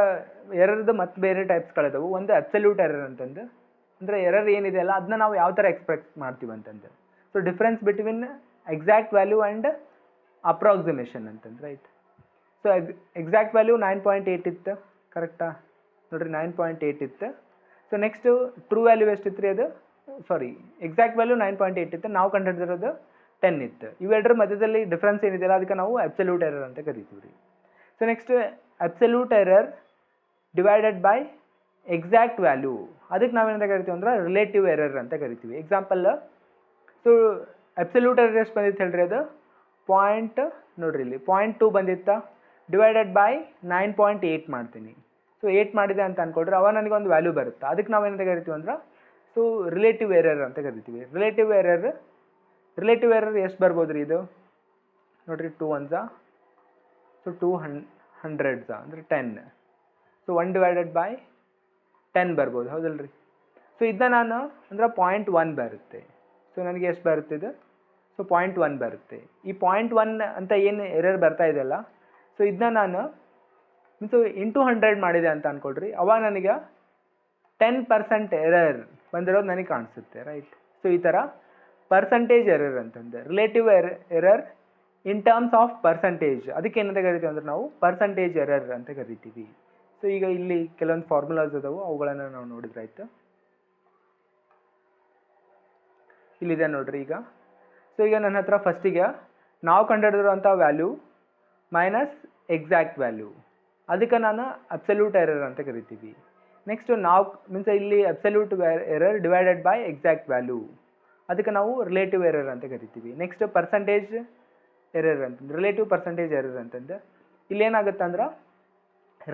ಎರರ್ದು ಮತ್ತು ಬೇರೆ ಟೈಪ್ಸ್ಗಳಿದಾವೆ. ಒಂದು ಅಬ್ಸಲ್ಯೂಟ್ ಎರರ್ ಅಂತಂದು, ಅಂದರೆ ಎರರ್ ಏನಿದೆ ಅಲ್ಲ ಅದನ್ನ ನಾವು ಯಾವ ಥರ ಎಕ್ಸ್ಪ್ರೆಸ್ ಮಾಡ್ತೀವಿ ಅಂತಂದು. So difference between exact value and approximation ಅಂತಂದು, ರೈಟ್? ಸೊ ಎಕ್ಸಾಕ್ಟ್ ವ್ಯಾಲ್ಯೂ 9.8 ಇತ್ತು, ಕರೆಕ್ಟಾ? ನೋಡಿರಿ 9.8 ಇತ್ತು. ಸೊ ನೆಕ್ಸ್ಟು ಟ್ರೂ ವ್ಯಾಲ್ಯೂ ಎಷ್ಟಿತ್ತು ರೀ? ಅದು ಎಕ್ಸಾಕ್ಟ್ ವ್ಯಾಲ್ಯೂ 9.8 ಇತ್ತು, ನಾವು ಕಂಡುಹಿಡಿದಿರೋದು 10 ಇತ್ತು. ಇವೆರಡರ ಮಧ್ಯದಲ್ಲಿ ಡಿಫ್ರೆನ್ಸ್ ಏನಿದೆಯಲ್ಲ ಅದಕ್ಕೆ ನಾವು ಅಬ್ಸಲ್ಯೂಟ್ ಎರರ್ ಅಂತ ಕರಿತೀವಿ ರೀ. So next absolute error divided by exact value, ಅದಕ್ಕೆ ನಾವೇನಂತ ಕರಿತೀವಿ ಅಂದ್ರೆ ರಿಲೇಟಿವ್ ಎರರ್ ಅಂತ ಕರಿತೀವಿ. ಎಕ್ಸಾಂಪಲ್ ಸೊ ಅಬ್ಸಲ್ಯೂಟ್ ಎರರ್ ಎಷ್ಟು ಬಂದಿತ್ತು ಹೇಳ್ರಿ? ಅದು ನೋಡ್ರಿ ಇಲ್ಲಿ 0.2 ಬಂದಿತ್ತಾ, ಡಿವೈಡೆಡ್ ಬೈ 9.8 ಮಾಡ್ತೀನಿ. ಸೊ 8 ಮಾಡಿದೆ ಅಂತ ಅಂದ್ಕೊಳ್ರಿ, ಅವಾಗ ನನಗೊಂದು ವ್ಯಾಲ್ಯೂ ಬರುತ್ತೆ. ಅದಕ್ಕೆ ನಾವೇನಂತ ಕರಿತೀವಿ ಅಂದ್ರೆ ಸೊ ರಿಲೇಟಿವ್ ಎರರ್ ಅಂತ ಕರಿತೀವಿ. ರಿಲೇಟಿವ್ ಎರರ್ ಎಷ್ಟು ಬರ್ಬೋದು ರೀ? ಇದು ನೋಡ್ರಿ 2 1s ಸೊ 2 100s ಅಂದರೆ 10. ಸೊ 1 ಡಿವೈಡೆಡ್ ಬೈ 10 ಬರ್ಬೋದು, ಹೌದಲ್ರಿ? ಸೊ ಇದನ್ನ ನಾನು ಅಂದ್ರೆ 0.1 ಬರುತ್ತೆ. ಸೊ ನನಗೆ ಎಷ್ಟು ಬರುತ್ತೆ ಇದು? ಸೊ 0.1 ಬರುತ್ತೆ. ಈ 0.1 ಅಂತ ಏನು ಎರರ್ ಬರ್ತಾ ಇದೆಯಲ್ಲ, ಸೊ ಇದನ್ನ ನಾನು ಮೀನ್ಸು ಇಂಟು 100 ಮಾಡಿದೆ ಅಂತ ಅಂದ್ಕೊಳ್ರಿ. ಅವಾಗ ನನಗೆ 10% ಎರರ್ ಬಂದಿರೋದು ನನಗೆ ಕಾಣಿಸುತ್ತೆ, ರೈಟ್. ಸೊ ಈ ಥರ ಪರ್ಸಂಟೇಜ್ ಎರರ್ ಅಂತಂದೆ, relative error in terms of percentage, ಅದಕ್ಕೆ ಏನಂತ ಕರಿತೀವಿ ಅಂದ್ರೆ ನಾವು ಪರ್ಸಂಟೇಜ್ ಎರರ್ ಅಂತ ಕರಿತೀವಿ. ಸೊ ಈಗ ಇಲ್ಲಿ ಕೆಲವೊಂದು ಫಾರ್ಮುಲಾಸ್ ಅದಾವು, ಅವುಗಳನ್ನು ನಾವು ನೋಡಿದ್ರಾಯ್ತು. ಇಲ್ಲಿದೆ ನೋಡ್ರಿ ಈಗ. ಸೊ ಈಗ ನನ್ನ ಹತ್ರ ಫಸ್ಟಿಗೆ ನಾವು ಕಂಡುಹಿಡಿದಿರುವಂಥ ವ್ಯಾಲ್ಯೂ ಮೈನಸ್ ಎಕ್ಸಾಕ್ಟ್ ವ್ಯಾಲ್ಯೂ, ಅದಕ್ಕೆ ನಾನು ಅಬ್ಸಲ್ಯೂಟ್ ಎರರ್ ಅಂತ ಕರಿತೀವಿ. ನೆಕ್ಸ್ಟು ನಾವು ಮೀನ್ಸ್ ಇಲ್ಲಿ absolute error divided by exact value, ಅದಕ್ಕೆ ನಾವು ರಿಲೇಟಿವ್ ಎರರ್ ಅಂತ ಕರಿತೀವಿ. ನೆಕ್ಸ್ಟ್ ಪರ್ಸಂಟೇಜ್ ಎರರ್ ಅಂತಂದ್ರೆ ರಿಲೇಟಿವ್ ಪರ್ಸಂಟೇಜ್ ಎರರ್ ಅಂತಂದ್ರೆ ಇಲ್ಲೇನಾಗುತ್ತೆ ಅಂದ್ರೆ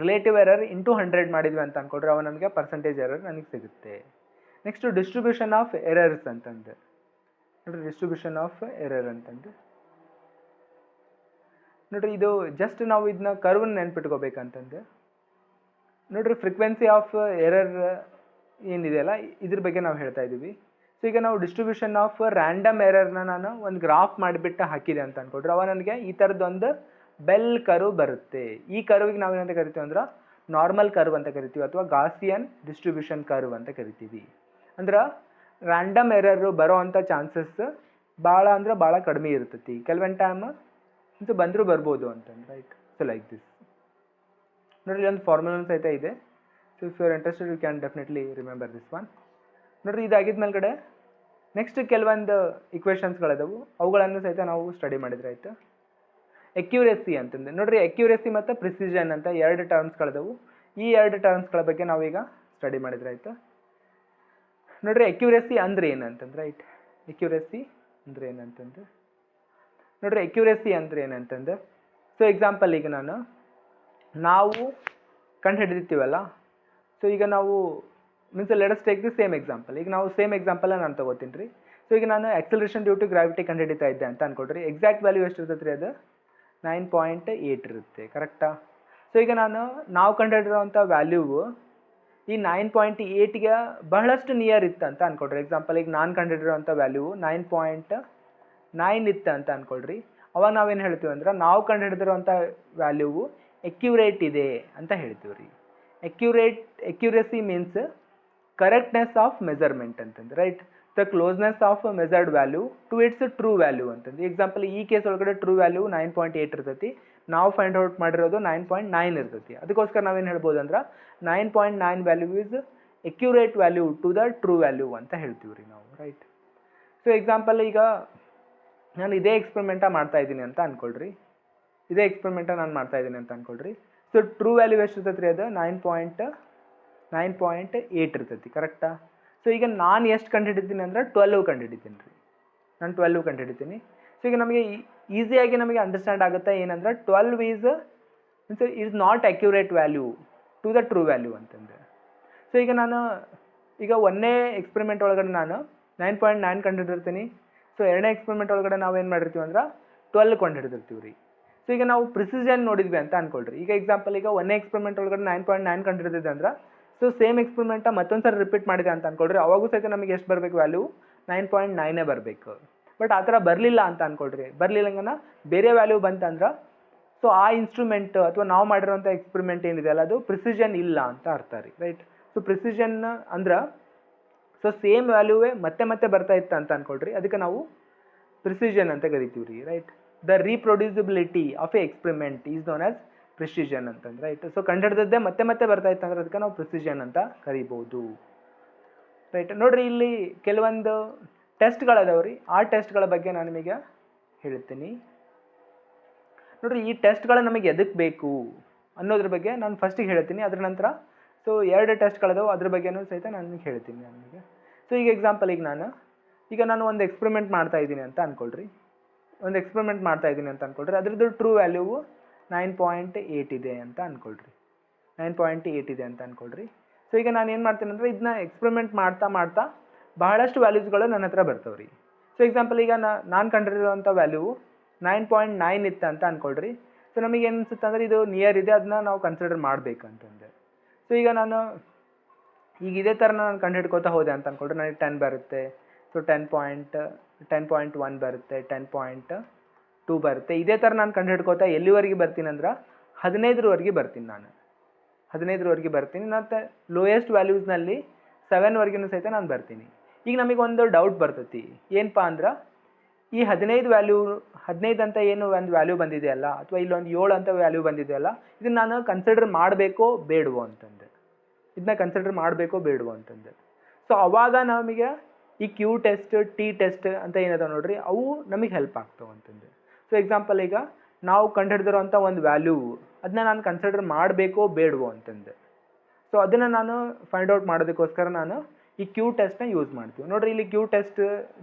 ರಿಲೇಟಿವ್ ಎರರ್ ಇಂಟು 100 ಮಾಡಿದ್ವಿ ಅಂತ ಅಂದ್ಕೊಡ್ರೆ ಅವ ನಮಗೆ ಪರ್ಸಂಟೇಜ್ ಎರರ್ ನನಗೆ ಸಿಗುತ್ತೆ. ನೆಕ್ಸ್ಟು ಡಿಸ್ಟ್ರಿಬ್ಯೂಷನ್ ಆಫ್ ಎರರ್ಸ್ ಅಂತಂದು ನೋಡಿರಿ, ಡಿಸ್ಟ್ರಿಬ್ಯೂಷನ್ ಆಫ್ ಎರರ್ ಅಂತಂದು ನೋಡಿರಿ, ಇದು ಜಸ್ಟ್ ನಾವು ಇದನ್ನ ಕರ್ವ್ನ ನೆನ್ಪಿಟ್ಕೋಬೇಕಂತಂದು ನೋಡಿರಿ. ಫ್ರೀಕ್ವೆನ್ಸಿ ಆಫ್ ಎರರ್ ಏನಿದೆಯಲ್ಲ ಇದ್ರ ಬಗ್ಗೆ ನಾವು ಹೇಳ್ತಾ ಇದ್ದೀವಿ. ಸೊ ಈಗ ನಾವು ಡಿಸ್ಟ್ರಿಬ್ಯೂಷನ್ ಆಫ್ ರ್ಯಾಂಡಮ್ ಎರರ್ನ ನಾನು ಒಂದು ಗ್ರಾಫ್ ಮಾಡಿಬಿಟ್ಟು ಹಾಕಿದೆ ಅಂತ ಅಂದ್ಕೊಡ್ರಿ, ಅವ ನನಗೆ ಈ ಥರದ್ದೊಂದು ಬೆಲ್ ಕರ್ವ್ ಬರುತ್ತೆ. ಈ ಕರ್ವಿಗೆ ನಾವೇನಂತ ಕರಿತೀವಿ ಅಂದ್ರೆ ನಾರ್ಮಲ್ ಕರ್ವ್ ಅಂತ ಕರಿತೀವಿ, ಅಥವಾ ಗಾಸಿಯನ್ ಡಿಸ್ಟ್ರಿಬ್ಯೂಷನ್ ಕರ್ವ್ ಅಂತ ಕರಿತೀವಿ. ಅಂದ್ರೆ ರ್ಯಾಂಡಮ್ ಎರರು ಬರೋ ಅಂಥ ಚಾನ್ಸಸ್ ಭಾಳ ಅಂದ್ರೆ ಭಾಳ ಕಡಿಮೆ ಇರ್ತೈತಿ. ಕೆಲವೊಂದು ಟೈಮ್ ಅಂತೂ ಬಂದರೂ ಬರ್ಬೋದು ಅಂತಂದು, ರೈಟ್. ಸೊ ಲೈಕ್ ದಿಸ್ ನೋಡಿರಿ, ಒಂದು ಫಾರ್ಮುಲಾ ಸಹಿತ ಇದೆ. So if you are interested you can definitely remember this one. ನೋಡಿರಿ, ಇದಾಗಿದ್ದ ಮೇಲ್ಗಡೆ ನೆಕ್ಸ್ಟ್ ಕೆಲವೊಂದು ಇಕ್ವೇಷನ್ಸ್ಗಳಿದಾವು, ಅವುಗಳನ್ನು ಸಹಿತ ನಾವು ಸ್ಟಡಿ ಮಾಡಿದ್ರೆ ಆಯಿತು. ಎಕ್ಯುರೇಸಿ ಅಂತಂದು ನೋಡಿರಿ, ಎಕ್ಯುರೇಸಿ ಮತ್ತು ಪ್ರಿಸಿಷನ್ ಅಂತ ಎರಡು ಟರ್ಮ್ಸ್ಗಳಿದಾವು. ಈ ಎರಡು ಟರ್ಮ್ಸ್ಗಳ ಬಗ್ಗೆ ನಾವೀಗ ಸ್ಟಡಿ ಮಾಡಿದ್ರೆ ಆಯಿತು. ನೋಡಿರಿ, ಎಕ್ಯುರೇಸಿ ಅಂದ್ರೆ ಏನಂತಂದ್ರೆ, ರೈಟ್, ಎಕ್ಯುರೇಸಿ ಅಂದ್ರೆ ಏನಂತಂದ್ರೆ ನೋಡಿರಿ, ಎಕ್ಯುರೇಸಿ ಅಂದ್ರೆ ಏನಂತಂದ್ರೆ ಸೊ ಎಕ್ಸಾಂಪಲ್ ಈಗ ನಾವು ಕಂಡು ಹಿಡಿದಿರ್ತೀವಲ್ಲ, ಸೊ ಈಗ ನಾವು means let's take the same example. ಈಗ ನಾವು ಸೇಮ್ ಎಕ್ಸಾಂಪಲ್ ನಾನು ತಗೋತೀನಿ ರೀ. ಸೊ ಈಗ ನಾನು ಆಕ್ಸಲರೇಷನ್ ಡ್ಯೂ ಟು ಗ್ರಾವಿಟಿ ಕಂಡು ಹಿಡಿತಾ ಇದ್ದೆ ಅಂತ ಅನ್ಕೊಡ್ರಿ. ಎಕ್ಸಾಕ್ಟ್ ವ್ಯಾಲ್ಯೂ ಎಷ್ಟು ಇರ್ತೈತೆ ರೀ? ಅದು 9.8 ಇರುತ್ತೆ, ಕರೆಕ್ಟಾ? ಸೊ ಈಗ ನಾವು ಕಂಡು ಹಿಡಿರೋವಂಥ ವ್ಯಾಲ್ಯೂ ಈ 9.8ಗೆ ಬಹಳಷ್ಟು ನಿಯರ್ ಇತ್ತು ಅಂತ ಅನ್ಕೊಡ್ರಿ. ಎಕ್ಸಾಂಪಲ್ ಈಗ ನಾನು ಕಂಡು ಹಿಡಿರೋವಂಥ ವ್ಯಾಲ್ಯೂ 9.9 ಇತ್ತು ಅಂತ ಅನ್ಕೊಳ್ರಿ. ಅವಾಗ ನಾವೇನು ಹೇಳ್ತೀವಿ ಅಂದ್ರೆ ನಾವು ಕಂಡು ಹಿಡಿದಿರೋವಂಥ ವ್ಯಾಲ್ಯೂ ಎಕ್ಯುರೇಟ್ ಇದೆ ಅಂತ ಹೇಳ್ತೀವಿ ರೀ. Accuracy means correctness of measurement ಅಂತಂದ್ರೆ, right, the closeness of measured value to its true value ಅಂತಂದು. ಎಕ್ಸಾಂಪಲ್ ಈ ಕೇಸ್ ಒಳಗಡೆ ಟ್ರೂ ವ್ಯಾಲ್ಯೂ 9.8 ಇರ್ತೈತಿ, ನಾವು ಫೈಂಡ್ ಔಟ್ ಮಾಡಿರೋದು 9.9 ಇರ್ತೈತಿ. ಅದಕ್ಕೋಸ್ಕರ ನಾವೇನು ಹೇಳ್ಬೋದು ಅಂದ್ರೆ 9.9 value is accurate value to the true value ಅಂತ ಹೇಳ್ತೀವಿ ರೀ ನಾವು, ರೈಟ್. ಸೊ ಎಕ್ಸಾಂಪಲ್ ಈಗ ನಾನು ಇದೇ ಎಕ್ಸ್ಪೆರಿಮೆಂಟ ಮಾಡ್ತಾ ಇದ್ದೀನಿ ಅಂತ ಅನ್ಕೊಳ್ರಿ. ನಾನು ಮಾಡ್ತಾ ಇದ್ದೀನಿ ಅಂತ ಅನ್ಕೊಳ್ರಿ. ಸೊ ಟ್ರೂ ವ್ಯಾಲ್ಯೂ ಎಷ್ಟು ಇರ್ತೈತೆ ರೀ? ಅದು 9.8 ಇರ್ತೈತಿ, ಕರೆಕ್ಟಾ? ಸೊ ಈಗ ನಾನು ಎಷ್ಟು ಕಂಡು ಹಿಡಿತೀನಿ ಅಂದ್ರೆ 12 ಕಂಡು ಹಿಡಿತೀನಿ ರೀ. ನಾನು 12 ಕಂಡು ಹಿಡಿತೀನಿ. ಸೊ ಈಗ ನಮಗೆ ಈಸಿಯಾಗಿ ನಮಗೆ ಅಂಡರ್ಸ್ಟ್ಯಾಂಡ್ ಆಗುತ್ತೆ ಏನಂದ್ರೆ 12 is not accurate value to the true value ಅಂತಂದ್ರೆ. ಸೊ ಈಗ ಈಗ ಒಂದನೇ ಎಕ್ಸ್ಪೆರಿಮೆಂಟ್ ಒಳಗಡೆ ನಾನು 9.9 ಕಂಡು ಹಿಡಿದಿರ್ತೀನಿ. ಸೊ ಎರಡನೇ ಎಕ್ಸ್ಪೆರಿಮೆಂಟ್ ಒಳಗಡೆ ನಾವು ಏನು ಮಾಡಿರ್ತೀವಿ ಅಂದ್ರೆ 12 ಕಂಡು ಹಿಡಿದಿರ್ತೀವಿ ರೀ. ಸೊ ಈಗ ನಾವು ಪ್ರಿಸಿಷನ್ ನೋಡಿದ್ವಿ ಅಂತ ಅನ್ಕೊಳ್ರಿ. ಈಗ ಎಕ್ಸಾಂಪಲ್ ಈಗ ಒಂದನೇ ಎಕ್ಸ್ಪೆರಿಮೆಂಟ್ ಒಳಗಡೆ 9.9 ಕಂಡು ಹಿಡಿದಿದೆ ಅಂದ್ರೆ ಸೊ ಸೇಮ್ ಎಕ್ಸ್ಪೆರಿಮೆಂಟ ಮತ್ತೊಂದು ಸರಿ ರಿಪೀಟ್ ಮಾಡಿದೆ ಅಂತ ಅನ್ಕೊಳ್ರಿ, ಅವಾಗೂ ಸಹಿತ ನಮಗೆ ಎಷ್ಟು ಬರಬೇಕು ವ್ಯಾಲ್ಯೂ? 9.9 ಬರಬೇಕು. ಬಟ್ ಆ ಥರ ಬರಲಿಲ್ಲ ಅಂತ ಅನ್ಕೊಳ್ರಿ. ಬರಲಿಲ್ಲಂಗನ ಬೇರೆ ವ್ಯಾಲ್ಯೂ ಬಂತಂದ್ರೆ ಸೊ ಆ ಇನ್ಸ್ಟ್ರೂಮೆಂಟ್ ಅಥವಾ ನಾವು ಮಾಡಿರೋಂಥ ಎಕ್ಸ್ಪೆರಿಮೆಂಟ್ ಏನಿದೆ ಅಲ್ಲ ಅದು ಪ್ರಿಸಿಷನ್ ಇಲ್ಲ ಅಂತ ಅರ್ಥ ರೀ, ರೈಟ್. ಸೊ ಪ್ರಿಸಿಷನ್ ಅಂದ್ರೆ ಸೊ ಸೇಮ್ ವ್ಯಾಲ್ಯೂವೇ ಮತ್ತೆ ಬರ್ತಾ ಇತ್ತು ಅಂತ ಅನ್ಕೊಳ್ರಿ, ಅದಕ್ಕೆ ನಾವು ಪ್ರಿಸಿಷನ್ ಅಂತ ಕರಿತೀವಿ ರೀ, right. The reproducibility of a experiment is known as precision ಅಂತಂದ್ರೆ, ರೈಟ್. ಸೊ ಕಂಡುಹಿಡಿದದ್ದೇ ಮತ್ತೆ ಬರ್ತಾ ಇತ್ತು ಅಂದ್ರೆ ಅದಕ್ಕೆ ನಾವು ಪ್ರಿಸಿಷನ್ ಅಂತ ಕರಿಬೋದು, ರೈಟ್. ನೋಡ್ರಿ, ಇಲ್ಲಿ ಕೆಲವೊಂದು ಟೆಸ್ಟ್ಗಳದಾವ ರೀ. ಆ ಟೆಸ್ಟ್ಗಳ ಬಗ್ಗೆ ನಾನು ನಿಮಗೆ ಹೇಳ್ತೀನಿ. ನೋಡ್ರಿ, ಈ ಟೆಸ್ಟ್ಗಳು ನಮಗೆ ಎದಕ್ಕೆ ಬೇಕು ಅನ್ನೋದ್ರ ಬಗ್ಗೆ ನಾನು ಫಸ್ಟಿಗೆ ಹೇಳ್ತೀನಿ. ಅದ್ರ ನಂತರ ಸೊ 2 ಟೆಸ್ಟ್ಗಳದಾವೆ, ಅದ್ರ ಬಗ್ಗೆನೂ ಸಹಿತ ನಾನು ನಿಮಗೆ ಹೇಳ್ತೀನಿ ನನಗೆ. ಸೊ ಈಗ ಎಕ್ಸಾಂಪಲ್ ಈಗ ನಾನು ಒಂದು ಎಕ್ಸ್ಪೆರಿಮೆಂಟ್ ಮಾಡ್ತಾ ಇದ್ದೀನಿ ಅಂತ ಅನ್ಕೊಳ್ರಿ. ಅದ್ರದ್ದು ಟ್ರೂ ವ್ಯಾಲ್ಯೂ 9.8 ಇದೆ ಅಂತ ಅನ್ಕೊಳ್ರಿ. 9.8 ಇದೆ ಅಂತ ಅನ್ಕೊಳ್ರಿ. ಸೊ ಈಗ ನಾನು ಏನು ಮಾಡ್ತೀನಿ ಅಂದರೆ ಇದನ್ನ ಎಕ್ಸ್ಪೆರಿಮೆಂಟ್ ಮಾಡ್ತಾ ಬಹಳಷ್ಟು ವ್ಯಾಲ್ಯೂಸ್ಗಳು ನನ್ನ ಹತ್ರ ಬರ್ತವೆ ರೀ. ಸೊ ಎಕ್ಸಾಂಪಲ್ ಈಗ ನಾನು ಕಂಡಿರೋಂಥ ವ್ಯಾಲ್ಯೂ 9.9 ಇತ್ತು ಅಂತ ಅನ್ಕೊಳ್ರಿ. ಸೊ ನಮಗೆ ಏನು ಅನ್ಸುತ್ತೆ ಅಂದರೆ ಇದು ನಿಯರ್ ಇದೆ, ಅದನ್ನ ನಾವು ಕನ್ಸಿಡರ್ ಮಾಡಬೇಕಂತಂದೆ. ಸೊ ಈಗ ನಾನು ಈಗ ಇದೇ ಥರ ನಾನು ಕಂಡು ಹಿಡ್ಕೋತಾ ಹೋದೆ ಅಂತ ಅಂದ್ಕೊಂಡ್ರೆ ನನಗೆ 10 ಬರುತ್ತೆ. ಸೊ 10.1 ಬರುತ್ತೆ, 10.2 ಬರುತ್ತೆ. ಇದೇ ಥರ ನಾನು ಕಂಡು ಹಿಡ್ಕೋತಾ ಎಲ್ಲಿವರೆಗೆ ಬರ್ತೀನಿ ಅಂದ್ರೆ 15ರವರೆಗೆ ಬರ್ತೀನಿ ನಾನು. 15ರವರೆಗೆ ಬರ್ತೀನಿ. ಮತ್ತು ಲೋಯೆಸ್ಟ್ ವ್ಯಾಲ್ಯೂಸ್ನಲ್ಲಿ 7ವರೆಗೂ ಸಹಿತ ನಾನು ಬರ್ತೀನಿ. ಈಗ ನಮಗೊಂದು ಡೌಟ್ ಬರ್ತೈತಿ, ಏನಪ್ಪ ಅಂದ್ರೆ ಈ 15 ಅಂತ ಏನು ಒಂದು ವ್ಯಾಲ್ಯೂ ಬಂದಿದೆಯಲ್ಲ, ಅಥವಾ ಇಲ್ಲೊಂದು 7 ಅಂತ ವ್ಯಾಲ್ಯೂ ಬಂದಿದೆಯಲ್ಲ, ಇದನ್ನು ನಾನು ಕನ್ಸಿಡರ್ ಮಾಡಬೇಕೋ ಬೇಡವೋ ಅಂತಂದು, ಇದನ್ನ ಕನ್ಸಿಡರ್ ಮಾಡಬೇಕೋ ಬೇಡವೋ ಅಂತಂದು. ಸೊ ಅವಾಗ ನಮಗೆ ಈ ಕ್ಯೂ ಟೆಸ್ಟ್, ಟಿ ಟೆಸ್ಟ್ ಅಂತ ಏನದ ನೋಡ್ರಿ, ಅವು ನಮಗೆ ಹೆಲ್ಪ್ ಆಗ್ತಾವೆ ಅಂತಂದು. ಸೊ ಎಕ್ಸಾಂಪಲ್, ಈಗ ನಾವು ಕಂಡುಹಿಡಿದಿರೋಂಥ ಒಂದು ವ್ಯಾಲ್ಯೂ ಅದನ್ನ ನಾನು ಕನ್ಸಿಡರ್ ಮಾಡಬೇಕೋ ಬೇಡವೋ ಅಂತಂದು. ಸೊ ಅದನ್ನು ನಾನು ಫೈಂಡ್ ಔಟ್ ಮಾಡೋದಕ್ಕೋಸ್ಕರ ನಾನು ಈ ಕ್ಯೂ ಟೆಸ್ಟ್ನ ಯೂಸ್ ಮಾಡ್ತೀವಿ. ನೋಡಿರಿ, ಇಲ್ಲಿ ಕ್ಯೂ ಟೆಸ್ಟ್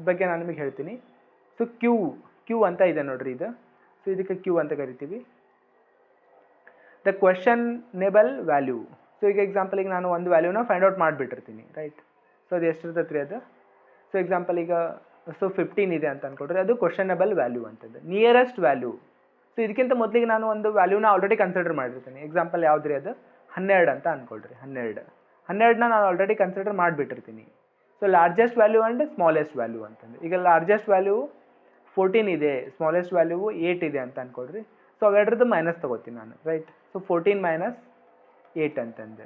ಬಗ್ಗೆ ನಾನು ನಿಮಗೆ ಹೇಳ್ತೀನಿ. ಸೊ ಕ್ಯೂ ಅಂತ ಇದೆ ನೋಡ್ರಿ ಇದು. ಸೊ ಇದಕ್ಕೆ ಕ್ಯೂ ಅಂತ ಕರಿತೀವಿ, ದ ಕ್ವೆಶನೇಬಲ್ ವ್ಯಾಲ್ಯೂ. ಸೊ ಈಗ ಎಕ್ಸಾಂಪಲಿಗೆ ನಾನು ಒಂದು ವ್ಯಾಲ್ಯೂನ ಫೈಂಡ್ ಔಟ್ ಮಾಡಿಬಿಟ್ಟಿರ್ತೀನಿ, ರೈಟ್. ಸೊ ಅದು ಎಷ್ಟಿರ್ತೈತೆ ರೀ ಅದು. ಸೊ ಎಕ್ಸಾಂಪಲ್ ಈಗ 15 ಇದೆ ಅಂತ ಅಂದ್ಕೊಡ್ರಿ, ಅದು ಕ್ವೆಶನೇಬಲ್ ವ್ಯಾಲ್ಯೂ ಅಂತಂದು, ನಿಯರೆಸ್ಟ್ ವ್ಯಾಲ್ಯೂ. ಸೊ ಇದಕ್ಕಿಂತ ಮೊದಲಿಗೆ ನಾನು ಒಂದು ವ್ಯಾಲ್ಯೂನ ಆಲ್ರೆಡಿ ಕನ್ಸಿಡರ್ ಮಾಡಿರ್ತೀನಿ. ಎಕ್ಸಾಂಪಲ್ ಯಾವ್ದು ರೀ, ಅದು 12 ಅಂತ ಅಂದ್ಕೊಳ್ರಿ. 12ನ ನಾನು ಆಲ್ರೆಡಿ ಕನ್ಸಿಡರ್ ಮಾಡಿಬಿಟ್ಟಿರ್ತೀನಿ. So largest value and smallest value ಅಂತಂದು. ಈಗ ಲಾರ್ಜೆಸ್ಟ್ ವ್ಯಾಲ್ಯೂ 14 ಇದೆ, ಸ್ಮಾಲೆಸ್ಟ್ ವ್ಯಾಲ್ಯೂ 8 ಇದೆ ಅಂತ ಅಂದ್ಕೊಳ್ರಿ. ಸೊ ಅವೆರಡ್ರದ್ದು ಮೈನಸ್ ತೊಗೋತೀನಿ ನಾನು, ರೈಟ್. ಸೊ 14 - 8 ಅಂತಂದೆ.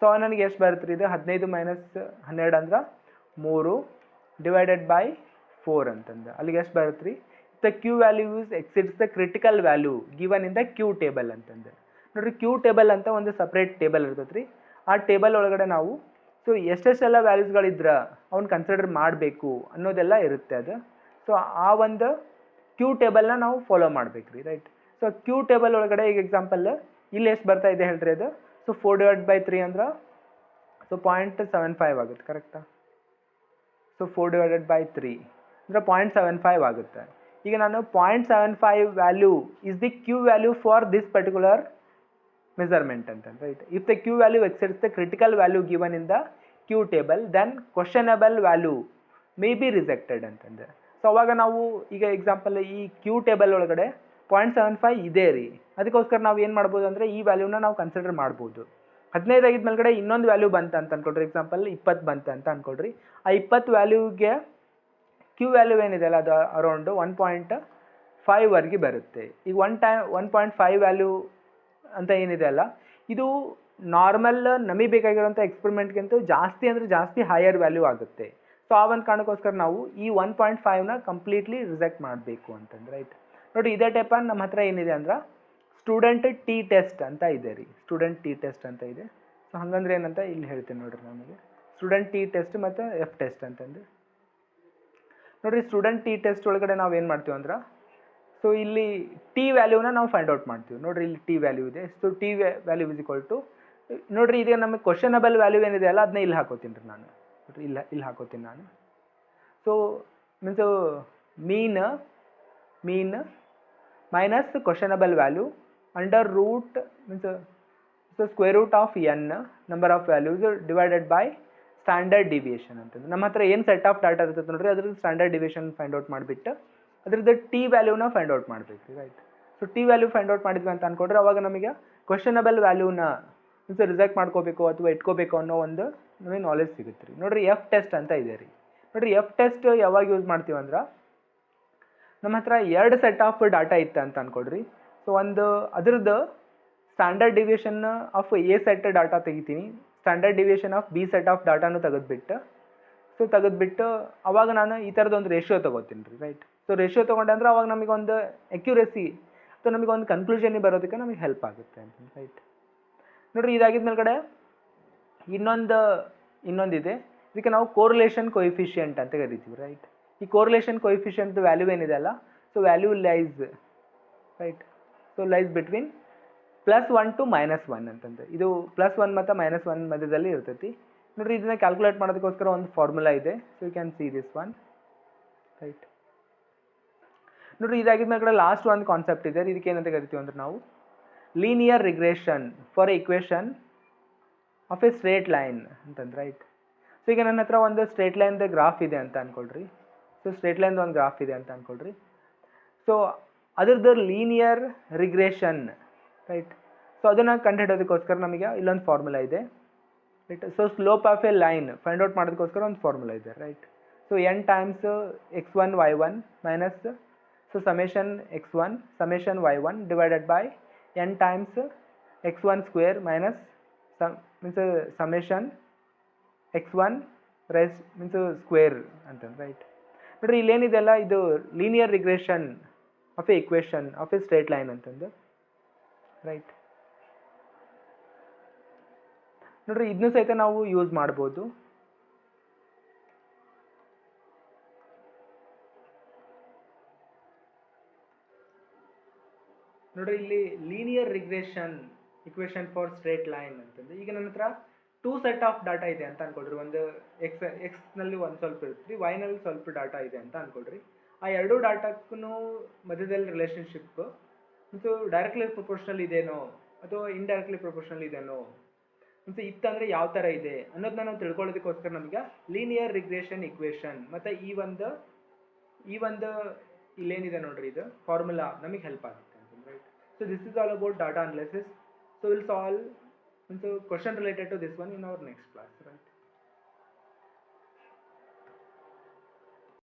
ಸೊ ನನಗೆ ಎಷ್ಟು ಬರುತ್ತೆ ರೀ ಇದು, 15 - 12 ಅಂದ್ರೆ 3 ಡಿವೈಡೆಡ್ ಬೈ 4 ಅಂತಂದು. ಅಲ್ಲಿಗೆ ಎಷ್ಟು ಬರುತ್ತೆ ರೀ, the Q values exceeds the critical value given in the Q table ಅಂತಂದು. ನೋಡಿರಿ, ಕ್ಯೂ ಟೇಬಲ್ ಅಂತ ಒಂದು ಸಪ್ರೇಟ್ ಟೇಬಲ್ ಇರ್ತೈತೆ ರೀ. ಆ ಟೇಬಲ್ ಒಳಗಡೆ ನಾವು ಸೊ ಎಷ್ಟೆಷ್ಟೆಲ್ಲ ವ್ಯಾಲ್ಯೂಸ್ಗಳಿದ್ರೆ ಅವ್ನು ಕನ್ಸಿಡರ್ ಮಾಡಬೇಕು ಅನ್ನೋದೆಲ್ಲ ಇರುತ್ತೆ ಅದು. ಸೊ ಆ ಒಂದು ಕ್ಯೂ ಟೇಬಲ್ನ ನಾವು ಫಾಲೋ ಮಾಡ್ಬೇಕು ರೀ, ರೈಟ್. ಸೊ ಕ್ಯೂ ಟೇಬಲ್ ಒಳಗಡೆ ಈಗ ಎಕ್ಸಾಂಪಲ್ ಇಲ್ಲಿ ಎಷ್ಟು ಬರ್ತಾ ಇದೆ ಹೇಳ್ರಿ ಅದು. ಸೊ 4/3 ಅಂದ್ರೆ ಸೊ 0.75 ಆಗುತ್ತೆ, ಕರೆಕ್ಟಾ. ಸೊ 4/3 ಅಂದರೆ 0.75 ಆಗುತ್ತೆ. ಈಗ ನಾನು 0.75 value is the Q value for this particular measurement ಅಂತಂದು, right. If the Q value exceeds the critical value given in the Q table then questionable value may be rejected ಅಂತಂದು. So ಅವಾಗ ನಾವು ಈಗ example ಈ Q table ಒಳಗಡೆ 0.75 ಇದೆ ರೀ, ಅದಕ್ಕೋಸ್ಕರ ನಾವು ಏನು ಮಾಡ್ಬೋದು ಅಂದರೆ ಈ ವ್ಯಾಲ್ಯೂನ ನಾವು ಕನ್ಸಿಡರ್ ಮಾಡ್ಬೋದು. 15 ಆಗಿದ ಮೇಲ್ಗಡೆ ಇನ್ನೊಂದು ವ್ಯಾಲ್ಯೂ ಬಂತು ಅಂತ ಅಂದ್ಕೊಳ್ರಿ, ಎಕ್ಸಾಂಪಲ್ 20 ಬಂತು ಅಂತ ಅಂದ್ಕೊಳ್ರಿ. ಆ 20 ವ್ಯಾಲ್ಯೂಗೆ ಕ್ಯೂ ವ್ಯಾಲ್ಯೂ ಏನಿದೆ ಅಲ್ಲ, ಅದು ಅರೌಂಡು 1.5ವರೆಗೆ ಬರುತ್ತೆ. ಈಗ 1.5 ವ್ಯಾಲ್ಯೂ ಅಂತ ಏನಿದೆ ಅಲ್ಲ, ಇದು ನಾರ್ಮಲ್ ನಮಗೆ ಬೇಕಾಗಿರೋಂಥ ಎಕ್ಸ್ಪೆರಿಮೆಂಟ್ಗಿಂತ ಜಾಸ್ತಿ ಅಂದರೆ ಜಾಸ್ತಿ ಹೈಯರ್ ವ್ಯಾಲ್ಯೂ ಆಗುತ್ತೆ. ಸೊ ಆ ಒಂದು ಕಾರಣಕ್ಕೋಸ್ಕರ ನಾವು ಈ 1.5ನ ಕಂಪ್ಲೀಟ್ಲಿ ರಿಜೆಕ್ಟ್ ಮಾಡಬೇಕು ಅಂತಂದ್ರೆ, ರೈಟ್. ನೋಡಿ, ಇದೇ ಟೈಪ ನಮ್ಮ ಹತ್ರ ಏನಿದೆ ಅಂದ್ರೆ ಸ್ಟೂಡೆಂಟ್ ಟಿ ಟೆಸ್ಟ್ ಅಂತ ಇದೆ ರೀ, ಸ್ಟೂಡೆಂಟ್ ಟಿ ಟೆಸ್ಟ್ ಅಂತ ಇದೆ. ಸೊ ಹಂಗಂದ್ರೆ ಏನಂತ ಇಲ್ಲಿ ಹೇಳ್ತೀನಿ ನೋಡಿರಿ ನಮಗೆ, ಸ್ಟೂಡೆಂಟ್ ಟಿ ಟೆಸ್ಟ್ ಮತ್ತು ಎಫ್ ಟೆಸ್ಟ್ ಅಂತಂದು. ನೋಡಿರಿ, ಸ್ಟೂಡೆಂಟ್ ಟಿ ಟೆಸ್ಟ್ ಒಳಗಡೆ ನಾವು ಏನು ಮಾಡ್ತೀವಿ ಅಂದ್ರೆ, ಸೊ ಇಲ್ಲಿ ಟಿ ವ್ಯಾಲ್ಯೂನ ನಾವು ಫೈಂಡ್ ಔಟ್ ಮಾಡ್ತೀವಿ. ನೋಡಿರಿ, ಇಲ್ಲಿ ಟಿ ವ್ಯಾಲ್ಯೂ ಇದೆ. So T value is equal to, ನೋಡಿರಿ, ಈಗ ನಮಗೆ ಕ್ವೆಶನಬಲ್ ವ್ಯಾಲ್ಯೂ ಏನಿದೆ ಅಲ್ಲ, ಅದನ್ನ ಇಲ್ಲಿ ಹಾಕೋತೀನಿ ರೀ ನಾನು. ನೋಡಿರಿ, ಇಲ್ಲಿ ಹಾಕೋತೀನಿ ನಾನು. So means mean minus questionable value under root means so square root of N number of values divided by standard deviation ಅಂತಂದು. ನಮ್ಮ ಹತ್ರ ಏನು ಸೆಟ್ ಆಫ್ ಡಾಟಾ ಇರ್ತದೆ ನೋಡಿರಿ, ಅದ್ರದ್ದು ಸ್ಟ್ಯಾಂಡರ್ಡ್ ಡಿವಿಯೇಷನ್ ಫೈಂಡ್ ಔಟ್ ಮಾಡಿಬಿಟ್ಟು ಅದ್ರದ್ದು ಟಿ ವ್ಯಾಲ್ಯೂನ ಫೈಂಡ್ ಔಟ್ ಮಾಡಬೇಕು, right. So T value find out ಮಾಡಿದ್ವಿ ಅಂತ ಅಂದ್ಕೊಂಡ್ರೆ ಅವಾಗ ನಮಗೆ ಕ್ವೆಶನಬಲ್ ವ್ಯಾಲ್ಯೂನ ಮೀನ್ಸ್ ರಿಜೆಕ್ಟ್ ಮಾಡ್ಕೋಬೇಕು ಅಥವಾ ಇಟ್ಕೋಬೇಕು ಅನ್ನೋ ಒಂದು ನಮಗೆ ನಾಲೆಜ್ ಸಿಗುತ್ತೆ ರೀ. ನೋಡಿರಿ, ಎಫ್ ಟೆಸ್ಟ್ ಅಂತ ಇದೆ ರೀ. ನೋಡಿರಿ, ಎಫ್ ಟೆಸ್ಟ್ ಯಾವಾಗ ಯೂಸ್ ಮಾಡ್ತೀವಿ ಅಂದ್ರೆ, ನಮ್ಮ ಹತ್ರ 2 ಸೆಟ್ ಆಫ್ ಡಾಟಾ ಇತ್ತು ಅಂತ ಅಂದ್ಕೊಡ್ರಿ. ಸೊ ಒಂದು ಅದ್ರದ್ದು standard deviation of A set data ತೆಗಿತೀನಿ, standard deviation of B set of ಡಾಟಾನು ತೆಗೆದ್ಬಿಟ್ಟು ಅವಾಗ ನಾನು ಈ ಥರದೊಂದು ರೇಷಿಯೋ ತೊಗೋತೀನಿ ರೀ, ರೈಟ್. ಸೊ ರೇಷಿಯೋ ತೊಗೊಂಡೆ ಅಂದ್ರೆ ಅವಾಗ ನಮಗೊಂದು ಅಕ್ಯುರೇಸಿ ಅಥವಾ ನಮಗೊಂದು ಕನ್ಕ್ಲೂಷನಿಗೆ ಬರೋದಕ್ಕೆ ನಮಗೆ ಹೆಲ್ಪ್ ಆಗುತ್ತೆ ಅಂತ, ರೈಟ್. ನೋಡಿರಿ, ಇದಾಗಿದ ಮೇಲ್ಗಡೆ ಇನ್ನೊಂದಿದೆ, ಇದಕ್ಕೆ ನಾವು ಕೋರಿಲೇಷನ್ ಕೊಯಿಫಿಷಿಯಂಟ್ ಅಂತ ಕರಿತೀವಿ, ರೈಟ್. ಈ ಕೋರಿಲೇಷನ್ ಕೊಯಿಫಿಷಿಯಂಟ್ ವ್ಯಾಲ್ಯೂ ಏನಿದೆ ಅಲ್ಲ, so value lies, right. So lies between +1 to -1 ಅಂತಂದು. ಇದು +1 ಮತ್ತು -1 ಮಧ್ಯದಲ್ಲಿ ಇರ್ತೈತಿ. ನೋಡಿರಿ, ಇದನ್ನ ಕ್ಯಾಲ್ಕುಲೇಟ್ ಮಾಡೋದಕ್ಕೋಸ್ಕರ ಒಂದು ಫಾರ್ಮುಲಾ ಇದೆ. So you can see this one, right. ನೋಡಿರಿ, ಇದಾಗಿದ ಮೇಲೆ ಲಾಸ್ಟ್ ಒಂದು ಕಾನ್ಸೆಪ್ಟ್ ಇದೆ, ಇದಕ್ಕೆ ಏನಂತ ಕರಿತೀವಿ ಅಂದ್ರೆ ನಾವು linear regression for equation of a straight line ಅಂತಂದು, ರೈಟ್. ಸೊ ಈಗ ನನ್ನ ಹತ್ರ ಒಂದು ಸ್ಟ್ರೇಟ್ ಲೈನ್ದು ಗ್ರಾಫ್ ಇದೆ ಅಂತ ಅಂದ್ಕೊಳ್ರಿ. ಸೊ ಸ್ಟ್ರೇಟ್ ಲೈನ್ದು ಒಂದು ಗ್ರಾಫ್ ಇದೆ ಅಂತ ಅಂದ್ಕೊಳ್ರಿ. ಸೊ ಅದ್ರದ್ದು ಲೀನಿಯರ್ ರಿಗ್ರೆಷನ್, ರೈಟ್. ಸೊ ಅದನ್ನು ಕಂಡುಹಿಡೋದಕ್ಕೋಸ್ಕರ ನಮಗೆ ಇಲ್ಲೊಂದು ಫಾರ್ಮುಲಾ ಇದೆ. Right. So slope of a line find out ಮಾಡೋದಕ್ಕೋಸ್ಕರ ಒಂದು ಫಾರ್ಮುಲಾ ಇದೆ, right. So n times x1 y1 minus so summation x1 summation y1 divided by n times x1 square minus means summation x1 rise means square ಅಂತಂದು, right. ನೋಡ್ರಿ ಇಲ್ಲೇನಿದೆಲ್ಲ ಇದು linear regression of a equation of a straight line ಅಂತಂದು, right. ನೋಡ್ರಿ ಇದನ್ನು ಸಹಿತ ನಾವು use ಮಾಡ್ಬೋದು. ನೋಡ್ರಿ ಇಲ್ಲಿ linear regression equation for straight line ಅಂತಂದು, ಈಗ ನನ್ನ ಹತ್ರ 2 ಸೆಟ್ ಆಫ್ ಡಾಟಾ ಇದೆ ಅಂತ ಅನ್ಕೊಳ್ರಿ. ಒಂದು ಎಕ್ಸ್ನಲ್ಲಿ ಒಂದು ಸ್ವಲ್ಪ ಇರುತ್ತೆ, ವೈನಲ್ಲಿ ಸ್ವಲ್ಪ ಡಾಟಾ ಇದೆ ಅಂತ ಅನ್ಕೊಳ್ರಿ. ಆ ಎರಡೂ ಡಾಟಾಕ್ಕೂ ಮಧ್ಯದಲ್ಲಿ ರಿಲೇಷನ್ಶಿಪ್ ಮತ್ತು ಡೈರೆಕ್ಟ್ಲಿ ಪ್ರೊಪೋರ್ಷನಲ್ ಇದೇನೋ ಅಥವಾ ಇಂಡೈರೆಕ್ಟ್ಲಿ ಪ್ರೊಪೋರ್ಷನಲ್ ಇದೇನೋ ಮತ್ತು ಇತ್ತಂದರೆ ಯಾವ ಥರ ಇದೆ ಅನ್ನೋದನ್ನ ನಾವು ತಿಳ್ಕೊಳ್ಳೋದಕ್ಕೋಸ್ಕರ ನಮಗೆ ಲೀನಿಯರ್ ರಿಗ್ರೆಷನ್ ಇಕ್ವೇಷನ್ ಮತ್ತು ಈ ಒಂದು ಇಲ್ಲೇನಿದೆ ನೋಡ್ರಿ ಇದು ಫಾರ್ಮುಲಾ ನಮಗೆ ಹೆಲ್ಪ್ ಆಗುತ್ತೆ ಅಂತ, right. So this is all about data analysis. So will solve question related to this one in our next class, right?